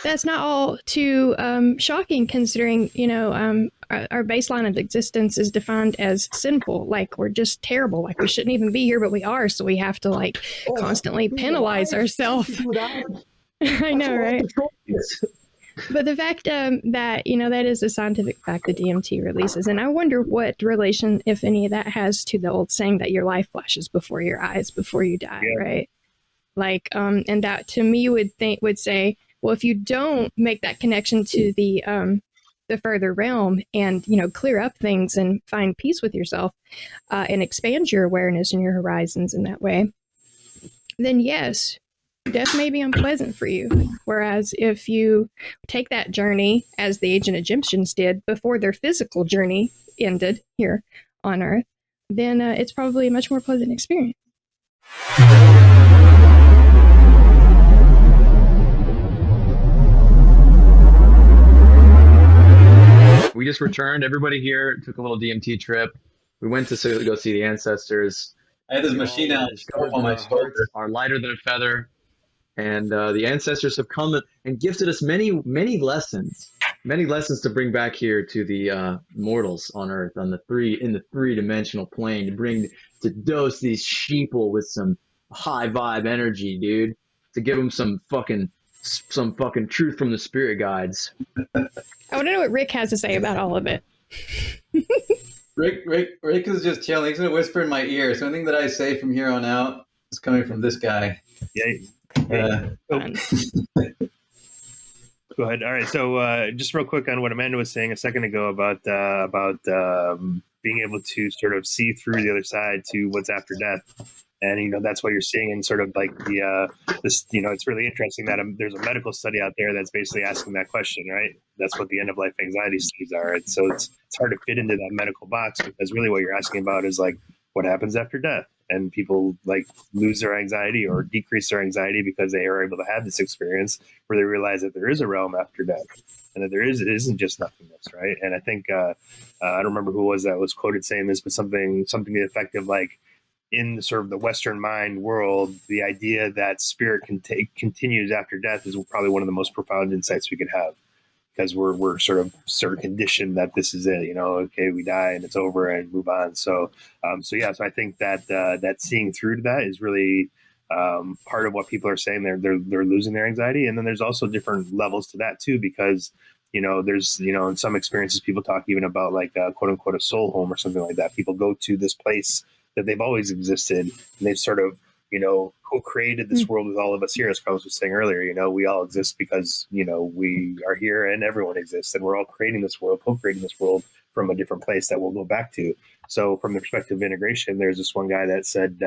That's not all too shocking, considering, our baseline of existence is defined as sinful, like we're just terrible, like we shouldn't even be here, but we are, so we have to constantly penalize ourselves. I know, right? But the fact that, that is a scientific fact that DMT releases. And I wonder what relation, if any, that has to the old saying that your life flashes before your eyes before you die, right? And that to me would say, well, if you don't make that connection to the further realm and, clear up things and find peace with yourself and expand your awareness and your horizons in that way, then yes, death may be unpleasant for you. Whereas if you take that journey, as the ancient Egyptians did before their physical journey ended here on Earth, then it's probably a much more pleasant experience. We just returned. Everybody here took a little DMT trip. We went to go see the ancestors. I had this machine out on my shoulder. Are lighter than a feather. And the ancestors have come and gifted us many, many lessons to bring back here to the mortals on Earth in the three-dimensional plane, to dose these sheeple with some high vibe energy, dude, to give them some fucking truth from the spirit guides. I want to know what Rick has to say about all of it. Rick is just chilling. He's gonna whisper in my ear. So anything that I say from here on out is coming from this guy. Yeah. Go ahead. All right. So just real quick on what Amanda was saying a second ago about being able to sort of see through the other side to what's after death. And, that's what you're seeing in sort of like this, it's really interesting that there's a medical study out there that's basically asking that question, right? That's what the end of life anxiety studies are. And so it's hard to fit into that medical box because really what you're asking about is like what happens after death. And people lose their anxiety or decrease their anxiety because they are able to have this experience where they realize that there is a realm after death and that it isn't just nothingness, right? And I think, I don't remember who was quoted saying this, but something to the effect of in sort of the Western mind world, the idea that spirit continues after death is probably one of the most profound insights we could have. Because we're sort of conditioned that this is it, okay, we die and it's over and move on. So so I think that seeing through to that is really part of what people are saying. They're losing their anxiety, and then there's also different levels to that too, because there's in some experiences people talk even about quote unquote a soul home or something like that. People go to this place that they've always existed, and they've sort of co-created this world with all of us here, as Carlos was saying earlier. We all exist because we are here and everyone exists, and we're all creating this world, co-creating this world from a different place that we'll go back to. So from the perspective of integration, there's this one guy that said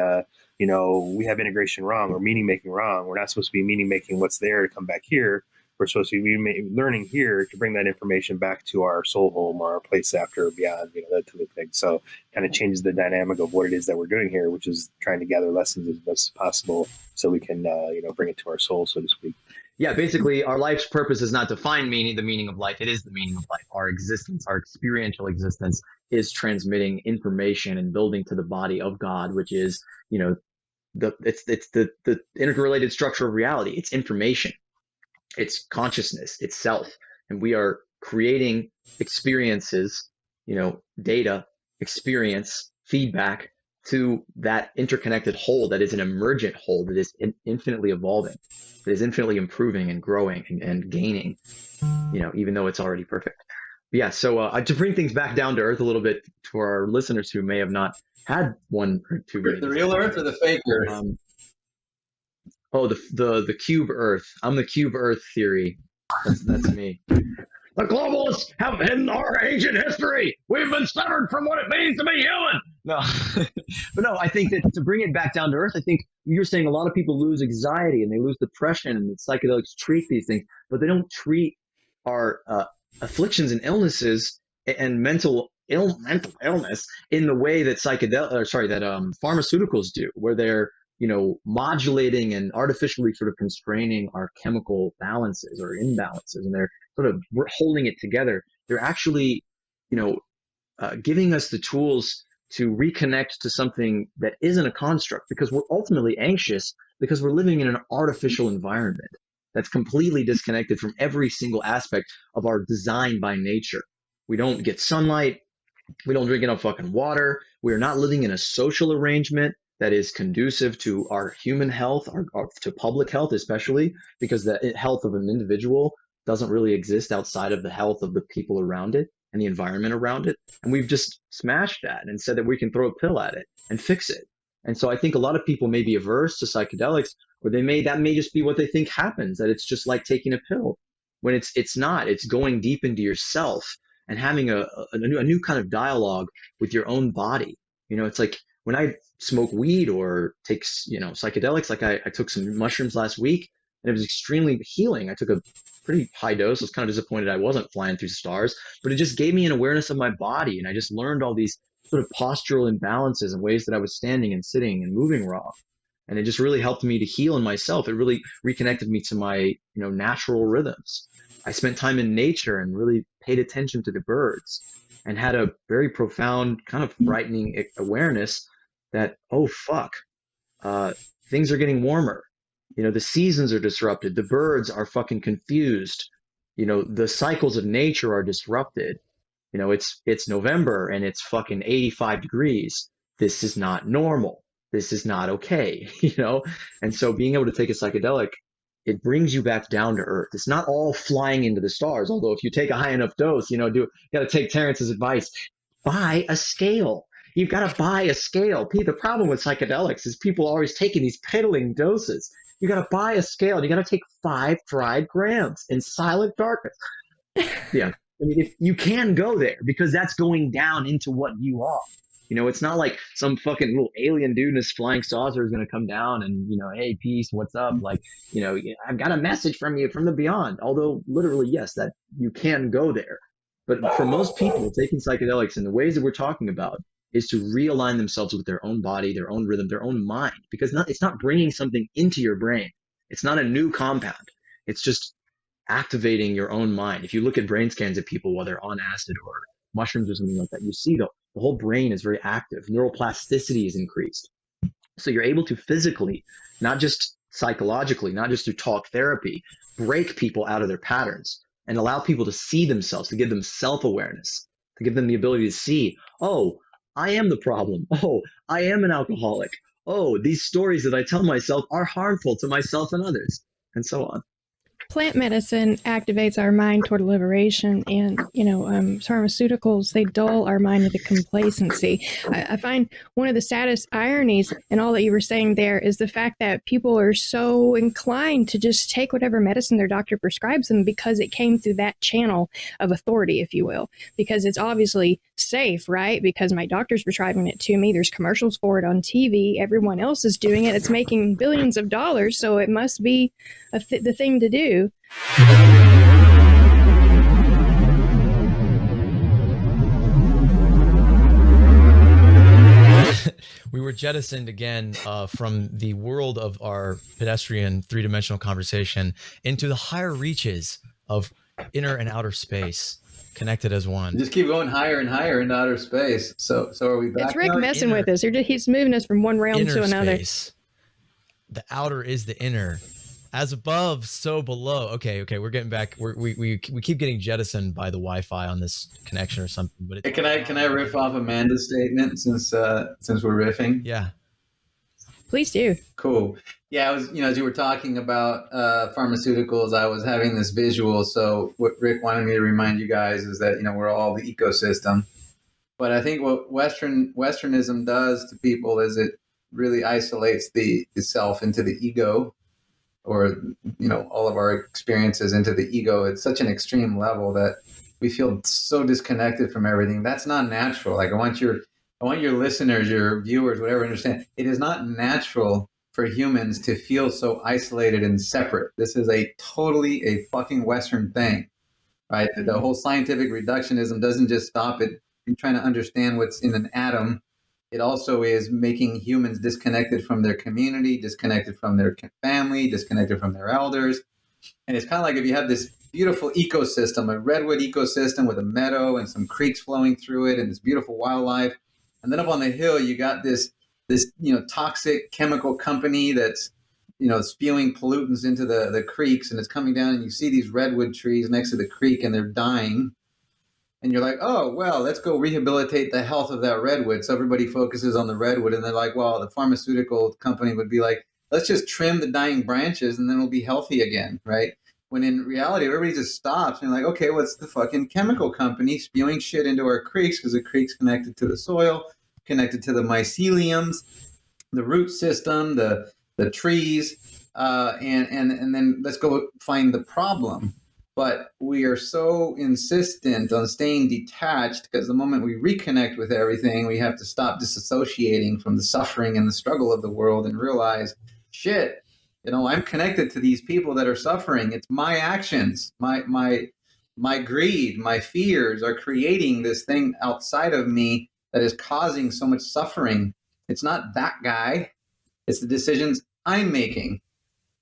we have integration wrong, or meaning making wrong. We're not supposed to be meaning making what's there to come back here. We're supposed to be learning here to bring that information back to our soul home or our place after, beyond, that type of thing. So kind of changes the dynamic of what it is that we're doing here, which is trying to gather lessons as best as possible so we can, bring it to our soul, so to speak. Yeah, basically, our life's purpose is not to find the meaning of life. It is the meaning of life. Our existence, our experiential existence, is transmitting information and building to the body of God, which is, it's the interrelated structure of reality. It's information. It's consciousness, it's self. And we are creating experiences, data, experience, feedback to that interconnected whole that is an emergent whole that is infinitely evolving, that is infinitely improving and growing and gaining, even though it's already perfect. But yeah. So to bring things back down to earth a little bit for our listeners who may have not had one or two. The real earth or the fake earth? The cube earth. I'm the cube earth theory. That's me. The globalists have hidden our ancient history. We've been severed from what it means to be human. No, but no, I think that to bring it back down to earth, I think you're saying a lot of people lose anxiety and they lose depression, and psychedelics treat these things, but they don't treat our afflictions and illnesses and mental illness in the way that pharmaceuticals do, where they're modulating and artificially sort of constraining our chemical balances or imbalances, and they're sort of holding it together. They're actually, giving us the tools to reconnect to something that isn't a construct, because we're ultimately anxious because we're living in an artificial environment that's completely disconnected from every single aspect of our design by nature. We don't get sunlight. We don't drink enough fucking water. We're not living in a social arrangement that is conducive to our human health, or to public health, especially because the health of an individual doesn't really exist outside of the health of the people around it and the environment around it. And we've just smashed that and said that we can throw a pill at it and fix it. And so I think a lot of people may be averse to psychedelics, or that may just be what they think happens, that it's just like taking a pill, when it's not. It's going deep into yourself and having a new kind of dialogue with your own body. It's like when I smoke weed or take psychedelics, like I took some mushrooms last week, and it was extremely healing. I took a pretty high dose. I was kind of disappointed I wasn't flying through stars, but it just gave me an awareness of my body, and I just learned all these sort of postural imbalances and ways that I was standing and sitting and moving wrong. And it just really helped me to heal in myself. It really reconnected me to my natural rhythms. I spent time in nature and really paid attention to the birds, and had a very profound, kind of frightening awareness that, oh fuck, things are getting warmer. The seasons are disrupted. The birds are fucking confused. The cycles of nature are disrupted. It's November and it's fucking 85 degrees. This is not normal. This is not okay. And so being able to take a psychedelic, it brings you back down to earth. It's not all flying into the stars. Although if you take a high enough dose, you got to take Terrence's advice. Buy a scale. You've got to buy a scale. Pete, the problem with psychedelics is people are always taking these piddling doses. You got to buy a scale, and you got to take 5 dried grams in silent darkness. Yeah. I mean, if you can go there, because that's going down into what you are. It's not like some fucking little alien dude in his flying saucer is going to come down and, hey, peace, what's up? Like, I've got a message from you from the beyond. Although literally, yes, that you can go there. But for most people, taking psychedelics in the ways that we're talking about is to realign themselves with their own body, their own rhythm, their own mind, because it's not bringing something into your brain. It's not a new compound. It's just activating your own mind. If you look at brain scans of people while they're on acid or mushrooms or something like that, you see the whole brain is very active. Neuroplasticity is increased. So you're able to physically, not just psychologically, not just through talk therapy, break people out of their patterns and allow people to see themselves, to give them self-awareness, to give them the ability to see, oh, I am the problem. Oh, I am an alcoholic. Oh, these stories that I tell myself are harmful to myself and others, and so on. Plant medicine activates our mind toward liberation, and pharmaceuticals, they dull our mind into complacency. I find one of the saddest ironies in all that you were saying there is the fact that people are so inclined to just take whatever medicine their doctor prescribes them because it came through that channel of authority, if you will, because it's obviously safe, right? Because my doctor's prescribing it to me. There's commercials for it on TV. Everyone else is doing it. It's making billions of dollars, so it must be the thing to do. We were jettisoned again from the world of our pedestrian three-dimensional conversation into the higher reaches of inner and outer space, connected as one. You just keep going higher and higher in outer space. So are we back? It's Rick now? messing with us. He's moving us from one realm to another. Space. The outer is the inner. As above, so below. Okay, we're getting back. We keep getting jettisoned by the Wi-Fi on this connection or something. But it's Can I riff off Amanda's statement since we're riffing? yeah. Please do. Cool. Yeah, I was, as you were talking about pharmaceuticals, I was having this visual. So what Rick wanted me to remind you guys is that, we're all the ecosystem. But I think what Westernism does to people is it really isolates the self into the ego, or, all of our experiences into the ego at such an extreme level that we feel so disconnected from everything. That's not natural. Like I want your listeners, your viewers, whatever, understand it is not natural for humans to feel so isolated and separate. This is a fucking Western thing, right? Mm-hmm. The whole scientific reductionism doesn't just stop at trying to understand what's in an atom. It also is making humans disconnected from their community, disconnected from their family, disconnected from their elders. And it's kind of like if you have this beautiful ecosystem, a redwood ecosystem with a meadow and some creeks flowing through it and this beautiful wildlife. And then up on the hill, you got this toxic chemical company that's, spewing pollutants into the creeks, and it's coming down, and you see these redwood trees next to the creek and they're dying. And you're like, oh, well, let's go rehabilitate the health of that redwood. So everybody focuses on the redwood, and they're like, well, the pharmaceutical company would be like, let's just trim the dying branches and then it'll be healthy again, right? When in reality, everybody just stops and you're like, okay, what's the fucking chemical company spewing shit into our creeks, because the creek's connected to the soil, connected to the myceliums, the root system, the trees, and then let's go find the problem. But we are so insistent on staying detached because the moment we reconnect with everything, we have to stop disassociating from the suffering and the struggle of the world and realize, shit, I'm connected to these people that are suffering. It's my actions, my greed, my fears are creating this thing outside of me that is causing so much suffering. It's not that guy. It's the decisions I'm making.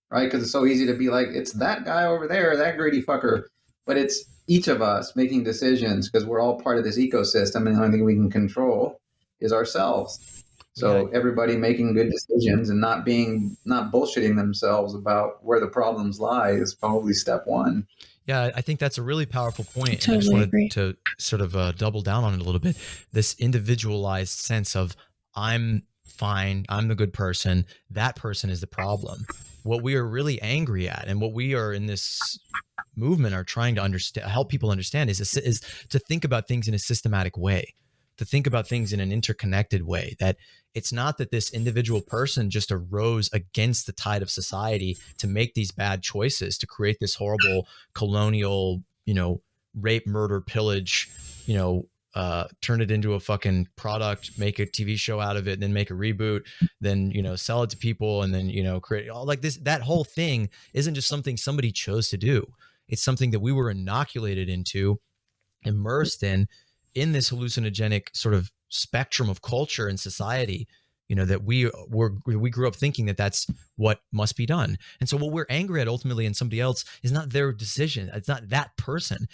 Right? Because it's so easy to be like, it's that guy over there, that greedy fucker. But it's each of us making decisions because we're all part of this ecosystem, and the only thing we can control is ourselves. So everybody making good decisions and not bullshitting themselves about where the problems lie is probably step one. Yeah, I think that's a really powerful point. Totally I just wanted agree. to sort of double down on it a little bit. This individualized sense of I'm fine, I'm the good person, that person is the problem. What we are really angry at, and what we are in this movement are trying to understand, help people understand, is to think about things in a systematic way, to think about things in an interconnected way. That it's not that this individual person just arose against the tide of society to make these bad choices, to create this horrible colonial, rape, murder, pillage, turn it into a fucking product, make a TV show out of it, and then make a reboot, then, sell it to people, and then, create all like this. That whole thing isn't just something somebody chose to do. It's something that we were inoculated into, immersed in this hallucinogenic sort of spectrum of culture and society, that we grew up thinking that that's what must be done. And so what we're angry at ultimately in somebody else is not their decision. It's not that person.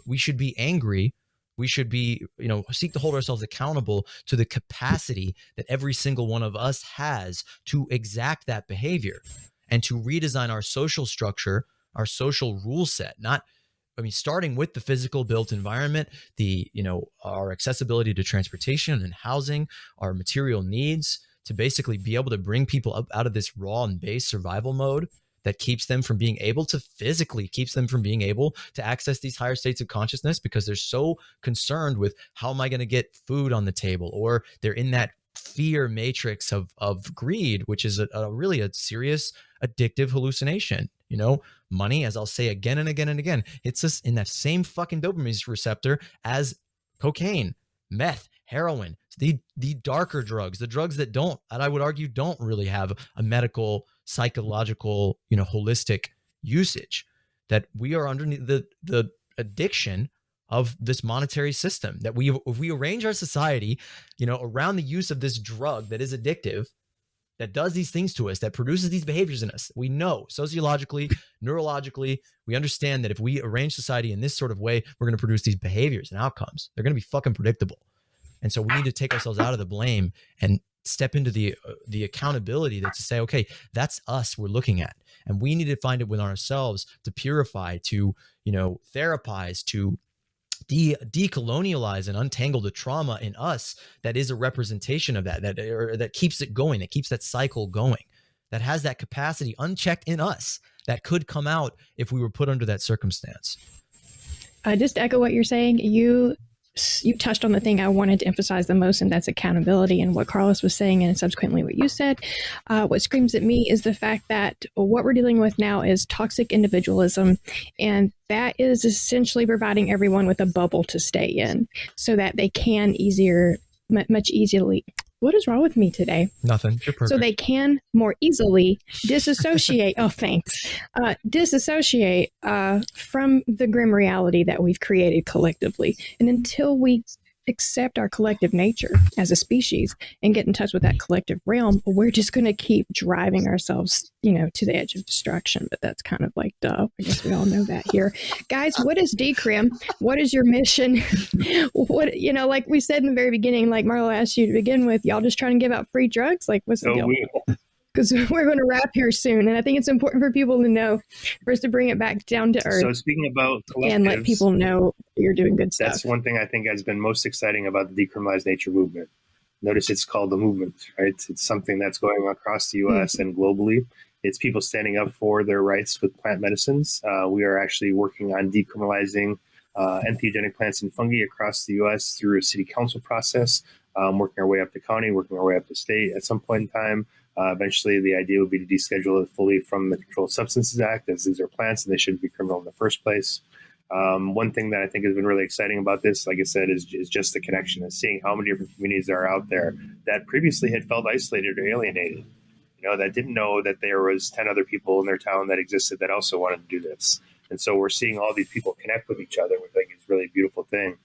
We should be angry. We should be, seek to hold ourselves accountable to the capacity that every single one of us has to exact that behavior and to redesign our social structure, our social rule set. Starting with the physical built environment, our accessibility to transportation and housing, our material needs, to basically be able to bring people up out of this raw and base survival mode that keeps them from being able to access these higher states of consciousness, because they're so concerned with how am I going to get food on the table, or they're in that fear matrix of greed, which is really a serious addictive hallucination. Money, as I'll say again and again and again, it's just in that same fucking dopamine receptor as cocaine, meth, heroin, the darker drugs, the drugs that I would argue don't really have a medical, psychological, holistic usage. That we are underneath the addiction of this monetary system, that if we arrange our society, around the use of this drug that is addictive, that does these things to us, that produces these behaviors in us. We know sociologically, neurologically, we understand that if we arrange society in this sort of way, we're going to produce these behaviors and outcomes. They're going to be fucking predictable. And so we need to take ourselves out of the blame and step into the accountability that to say, okay, that's us we're looking at, and we need to find it within ourselves to purify, to, therapize, to decolonialize and untangle the trauma in us that is a representation of that keeps it going, that keeps that cycle going, that has that capacity unchecked in us that could come out if we were put under that circumstance. Just to echo what you're saying, you touched on the thing I wanted to emphasize the most, and that's accountability. And what Carlos was saying, and subsequently what you said, what screams at me is the fact that what we're dealing with now is toxic individualism, and that is essentially providing everyone with a bubble to stay in so that they can much easily. What is wrong with me today? Nothing. You're perfect. So they can more easily disassociate. Oh, thanks. Disassociate from the grim reality that we've created collectively. And until we accept our collective nature as a species and get in touch with that collective realm, we're just going to keep driving ourselves, to the edge of destruction. But that's kind of like, duh. I guess we all know that here. Guys, what is Decrim? What is your mission? What, like we said in the very beginning, like Marlo asked you to begin with, y'all just trying to give out free drugs? Like, what's the deal? Because we're going to wrap here soon. And I think it's important for people to know, for us to bring it back down to earth. So speaking about collectives, and let people know you're doing good stuff. That's one thing I think has been most exciting about the Decriminalize Nature movement. Notice it's called the movement, right? It's something that's going across the U.S. and globally. It's people standing up for their rights with plant medicines. We are actually working on decriminalizing entheogenic plants and fungi across the U.S. through a city council process, working our way up to county, working our way up to state at some point in time. Eventually, the idea would be to deschedule it fully from the Controlled Substances Act, as these are plants and they shouldn't be criminal in the first place. One thing that I think has been really exciting about this, like I said, is just the connection and seeing how many different communities are out there that previously had felt isolated or alienated, that didn't know that there was 10 other people in their town that existed that also wanted to do this. And so we're seeing all these people connect with each other, which I think is a really beautiful thing.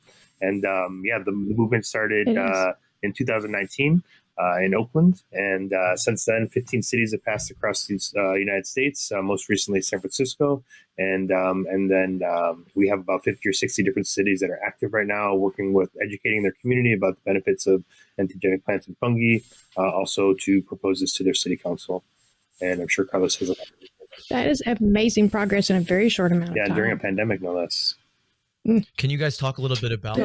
And the movement started in 2019. In Oakland, and since then 15 cities have passed across the United States, most recently San Francisco, and then we have about 50 or 60 different cities that are active right now, working with educating their community about the benefits of entheogenic plants and fungi, also to propose this to their city council. And I'm sure Carlos has that is amazing progress in a very short amount of time. Yeah, during a pandemic, no less. Can you guys talk a little bit about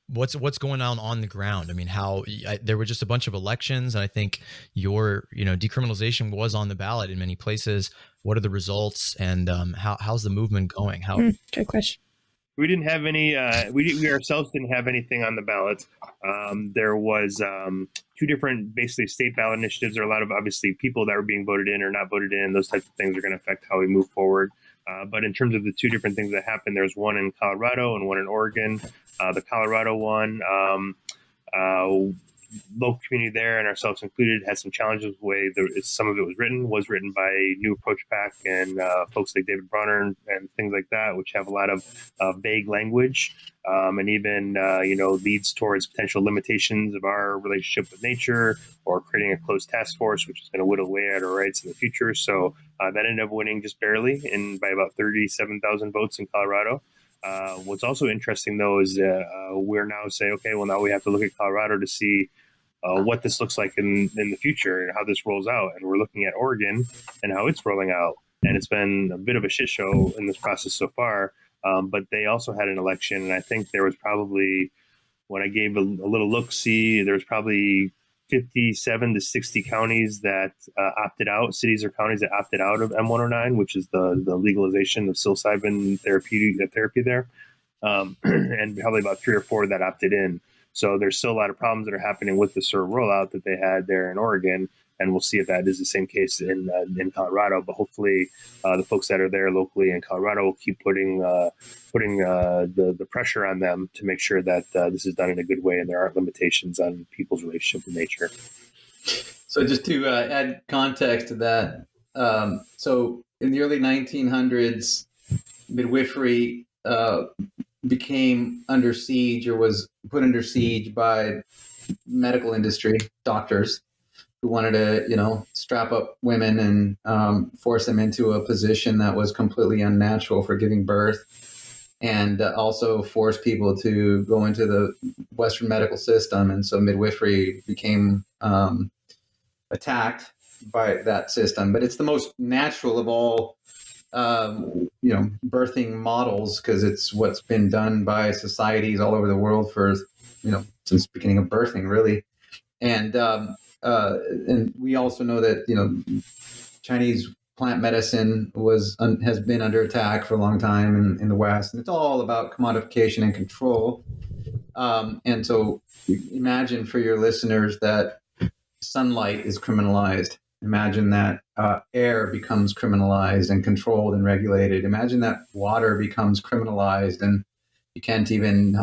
what's going on the ground? I mean, there were just a bunch of elections, and I think your decriminalization was on the ballot in many places. What are the results, and how's the movement going? Good question. We didn't have any. We ourselves didn't have anything on the ballot. There was two different, basically, state ballot initiatives. There are a lot of obviously people that were being voted in or not voted in. Those types of things are going to affect how we move forward. But in terms of the two different things that happened, there's one in Colorado and one in Oregon. The Colorado one, local community there, and ourselves included, had some challenges with the way some of it was written by New Approach Pack and folks like David Bronner and things like that, which have a lot of vague language and even leads towards potential limitations of our relationship with nature, or creating a closed task force, which is going to whittle away at our rights in the future. So that ended up winning just barely, by about 37,000 votes in Colorado. What's also interesting, though, is we're now saying, okay, well, now we have to look at Colorado to see what this looks like in the future and how this rolls out. And we're looking at Oregon and how it's rolling out. And it's been a bit of a shit show in this process so far. But they also had an election. And I think there was probably, when I gave a little look-see, there was probably 57 to 60 counties that opted out, cities or counties that opted out of M109, which is the legalization of psilocybin therapy there, and probably about 3 or 4 that opted in. So there's still a lot of problems that are happening with the sort of rollout that they had there in Oregon, and we'll see if that is the same case in Colorado. But hopefully, the folks that are there locally in Colorado will keep putting the pressure on them to make sure that this is done in a good way and there aren't limitations on people's relationship with nature. So just to add context to that, so in the early 1900s, midwifery became under siege, or was put under siege by medical industry, doctors who wanted to, strap up women and force them into a position that was completely unnatural for giving birth, and also force people to go into the Western medical system, and so midwifery became attacked by that system. But it's the most natural of all, birthing models, because it's what's been done by societies all over the world for, since the beginning of birthing, really. And we also know that Chinese plant medicine has been under attack for a long time in the West, and it's all about commodification and control. And so, imagine for your listeners that sunlight is criminalized. Imagine that air becomes criminalized and controlled and regulated. Imagine that water becomes criminalized, and you can't even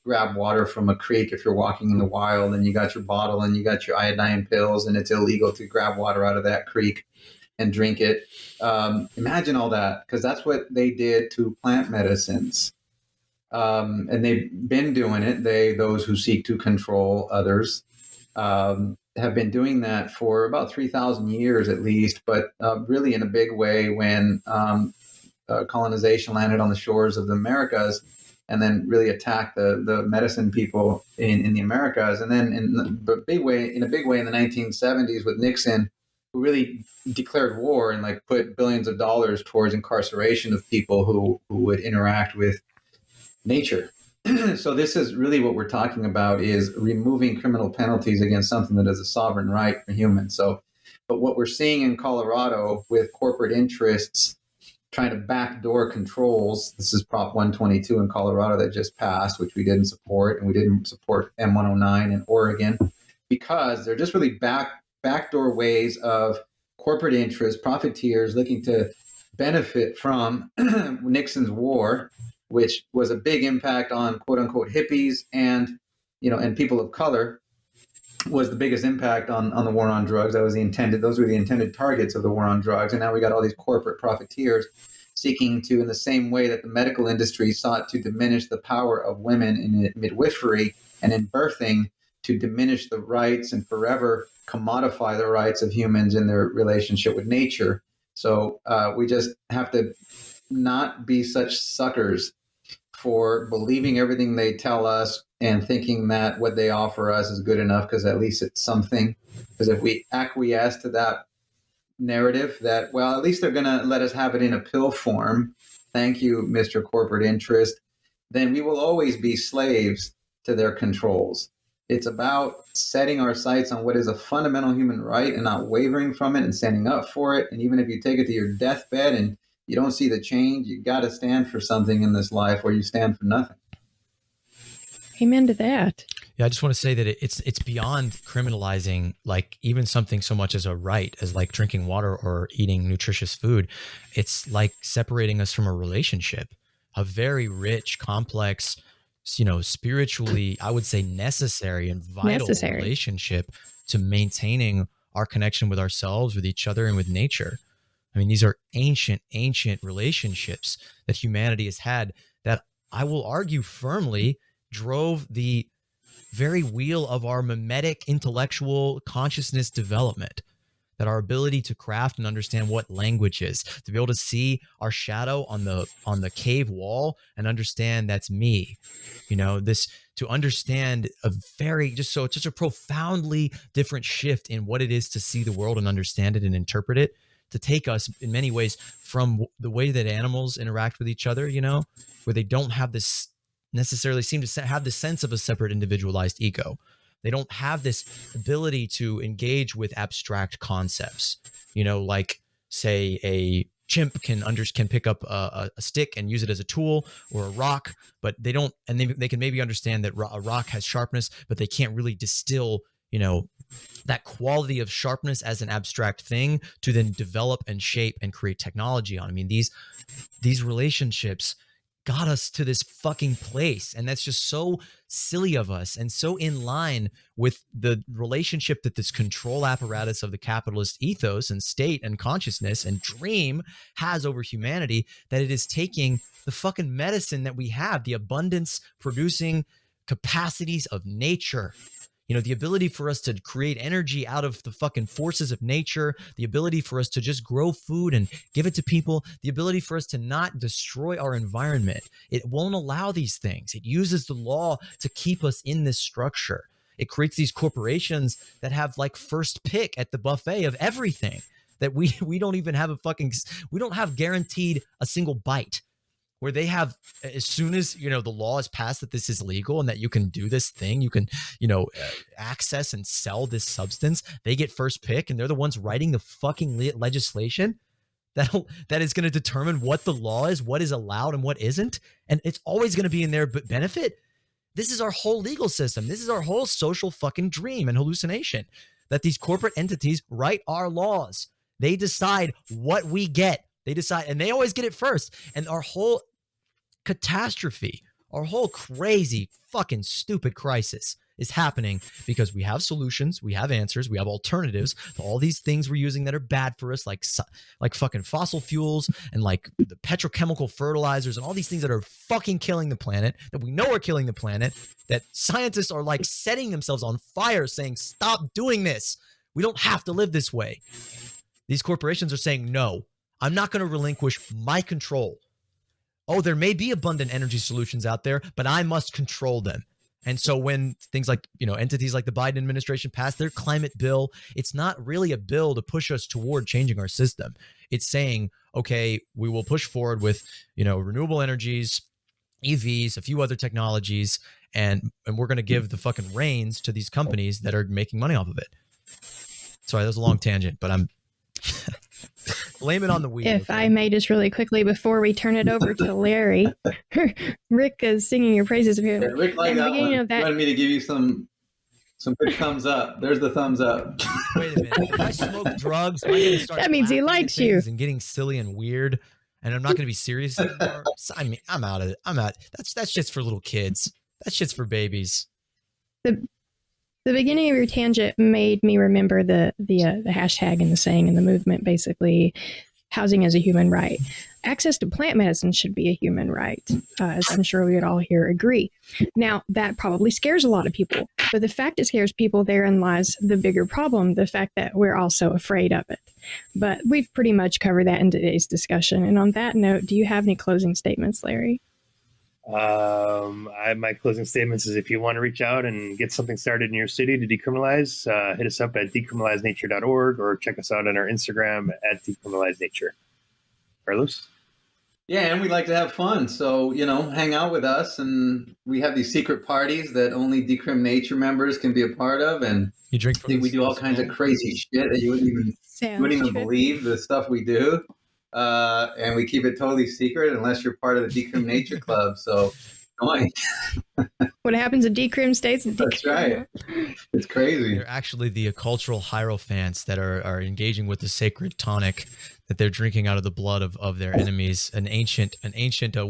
grab water from a creek if you're walking in the wild, and you got your bottle and you got your iodine pills, and it's illegal to grab water out of that creek and drink it. Imagine all that, because that's what they did to plant medicines. And they've been doing it. Those who seek to control others, have been doing that for about 3,000 years at least, but really in a big way when colonization landed on the shores of the Americas, and then really attacked the medicine people in the Americas. And then in a big way in the 1970s with Nixon, who really declared war and put billions of dollars towards incarceration of people who would interact with nature. So this is really what we're talking about, is removing criminal penalties against something that is a sovereign right for humans. So, but what we're seeing in Colorado with corporate interests trying to backdoor controls, this is Prop 122 in Colorado that just passed, which we didn't support, and we didn't support M109 in Oregon, because they're just really backdoor ways of corporate interests, profiteers looking to benefit from Nixon's war, which was a big impact on quote unquote hippies and people of color, was the biggest impact on the war on drugs. Those were the intended targets of the war on drugs. And now we got all these corporate profiteers seeking to, in the same way that the medical industry sought to diminish the power of women in midwifery and in birthing, to diminish the rights and forever commodify the rights of humans in their relationship with nature. So we just have to not be such suckers for believing everything they tell us and thinking that what they offer us is good enough because at least it's something. Because if we acquiesce to that narrative that, well, at least they're going to let us have it in a pill form, thank you, Mr. Corporate Interest, then we will always be slaves to their controls. It's about setting our sights on what is a fundamental human right and not wavering from it and standing up for it. And even if you take it to your deathbed and you don't see the change, you got to stand for something in this life, or you stand for nothing. Amen to that. Yeah, I just want to say that it's beyond criminalizing like even something so much as a right as like drinking water or eating nutritious food. It's like separating us from a relationship, a very rich, complex, spiritually, I would say necessary and vital relationship to maintaining our connection with ourselves, with each other, and with nature. I mean, these are ancient relationships that humanity has had that I will argue firmly drove the very wheel of our mimetic intellectual consciousness development, that our ability to craft and understand what language is, to be able to see our shadow on the cave wall and understand that's me, this, to understand it's such a profoundly different shift in what it is to see the world and understand it and interpret it, to take us in many ways from the way that animals interact with each other, where they don't have this necessarily seem to have the sense of a separate individualized ego. They don't have this ability to engage with abstract concepts, like say a chimp can pick up a stick and use it as a tool, or a rock, but they don't, and they can maybe understand that a rock has sharpness, but they can't really distill, that quality of sharpness as an abstract thing to then develop and shape and create technology on. I mean, these relationships got us to this fucking place. And that's just so silly of us and so in line with the relationship that this control apparatus of the capitalist ethos and state and consciousness and dream has over humanity, that it is taking the fucking medicine that we have, the abundance producing capacities of nature, You know, the ability for us to create energy out of the fucking forces of nature, the ability for us to just grow food and give it to people, the ability for us to not destroy our environment. It won't allow these things. It uses the law to keep us in this structure. It creates these corporations that have like first pick at the buffet of everything that we don't even have we don't have guaranteed a single bite. Where they have, as soon as, you know, the law is passed that this is legal and that you can do this thing, you can, you know, access and sell this substance, they get first pick, and they're the ones writing the fucking legislation that is going to determine what the law is, what is allowed and what isn't. And it's always going to be in their benefit. This is our whole legal system. This is our whole social fucking dream and hallucination, that these corporate entities write our laws. They decide what we get. They decide, and they always get it first. And our whole catastrophe, our whole crazy fucking stupid crisis is happening because we have solutions, we have answers, we have alternatives to all these things we're using that are bad for us, like fucking fossil fuels and like the petrochemical fertilizers and all these things that are fucking killing the planet, that we know are killing the planet, that scientists are like setting themselves on fire saying, stop doing this. We don't have to live this way. These corporations are saying, no, I'm not going to relinquish my control. Oh, there may be abundant energy solutions out there, but I must control them. And so when things like, you know, entities like the Biden administration pass their climate bill, it's not really a bill to push us toward changing our system. It's saying, okay, we will push forward with, you know, renewable energies, EVs, a few other technologies, and we're going to give the fucking reins to these companies that are making money off of it. Sorry, that was a long tangent, but I'm blame it on the weed. If I may just really quickly before we turn it over to Larry, Rick is singing your praises of him. Yeah, Rick, like that one. You wanted me to give you some good thumbs up. There's the thumbs up. Wait a minute. If I smoke drugs, am I gonna start that means he laughing at likes you things and getting silly and weird, and I'm not going to be serious anymore. I mean, I'm out of it. I'm out. That's just for little kids. That shit's for babies. The beginning of your tangent made me remember the hashtag and the saying and the movement, basically, housing as a human right. Access to plant medicine should be a human right, as I'm sure we would all here agree. Now, that probably scares a lot of people, but the fact it scares people, therein lies the bigger problem, the fact that we're all so afraid of it. But we've pretty much covered that in today's discussion. And on that note, do you have any closing statements, Larry? My closing statements is if you want to reach out and get something started in your city to decriminalize, hit us up at decriminalizenature.org or check us out on our Instagram at Decriminalize Nature. Carlos? Yeah, and we like to have fun. So, you know, hang out with us. And we have these secret parties that only Decrim Nature members can be a part of. And you drink from we do all kinds of crazy shit that you wouldn't even believe the stuff we do. And we keep it totally secret unless you're part of the Decrim Nature Club. So join. What happens in Decrim states? That's right. It's crazy. They're actually the cultural hierophants that are engaging with the sacred tonic that they're drinking out of the blood of their enemies. An ancient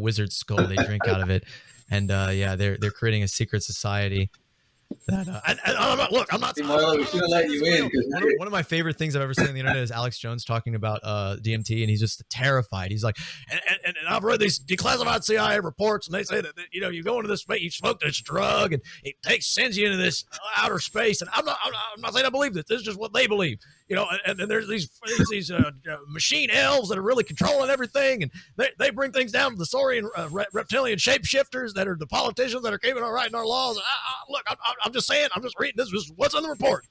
wizard skull they drink out of it. And they're creating a secret society. That I'm not. Marlo, we shouldn't let you in. One of my favorite things I've ever seen on the internet is Alex Jones talking about DMT, and he's just terrified. He's like, and I've read these declassified CIA reports, and they say that you know you go into this space, you smoke this drug, and it sends you into this outer space. And I'm not saying I believe this. This is just what they believe, you know. And there's these machine elves that are really controlling everything, and they bring things down to the saurian reptilian shapeshifters that are the politicians that are keeping on writing our laws. And look, I'm just saying, I'm just reading this is what's in the report.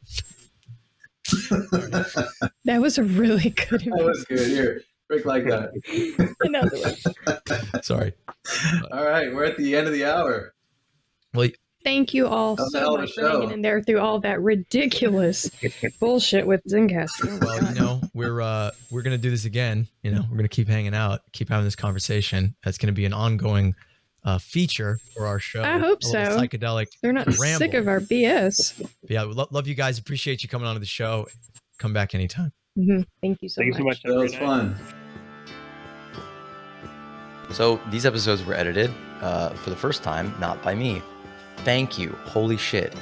That was a really good one. That was good. Here, Rick like that. Another one. Sorry. All right, we're at the end of the hour. Well, thank you all so much for hanging in there through all that ridiculous bullshit with Zencastr. Well, you know, we're gonna do this again. You know, we're gonna keep hanging out, keep having this conversation. That's gonna be an ongoing feature for our show. I hope so. Psychedelic. They're not ramble. sick of our BS. But yeah, we love you guys. Appreciate you coming on to the show. Come back anytime. Mm-hmm. Thank you so much. That was fun. So these episodes were edited for the first time, not by me. Thank you. Holy shit.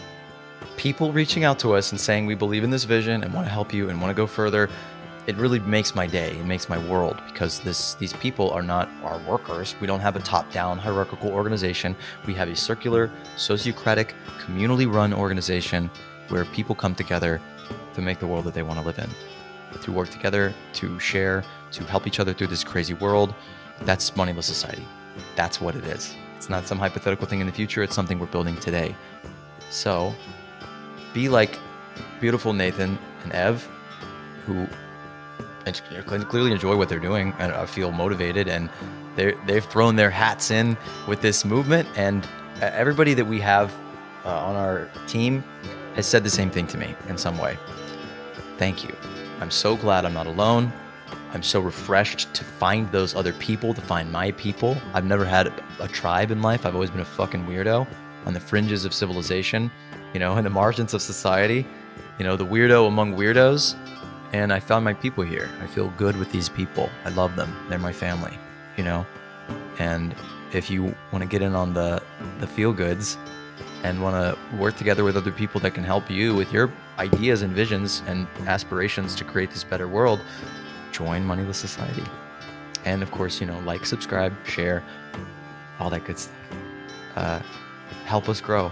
People reaching out to us and saying we believe in this vision and want to help you and want to go further. it really makes my day. It makes my world, because these people are not our workers. We don't have a top-down hierarchical organization. We have a circular, sociocratic, communally-run organization where people come together to make the world that they want to live in, to work together, to share, to help each other through this crazy world. That's moneyless society. That's what it is. It's not some hypothetical thing in the future. It's something we're building today. So be like beautiful Nathan and Ev, who clearly enjoy what they're doing and feel motivated, and they've thrown their hats in with this movement. And everybody that we have on our team has said the same thing to me in some way. Thank you. I'm so glad I'm not alone. I'm so refreshed to find those other people, to find my people. I've never had a tribe in life. I've always been a fucking weirdo on the fringes of civilization, in the margins of society, the weirdo among weirdos. And I found my people here. I feel good with these people. I love them. They're my family, And if you want to get in on the feel goods and want to work together with other people that can help you with your ideas and visions and aspirations to create this better world, join Moneyless Society. And of course, like, subscribe, share, all that good stuff. Help us grow.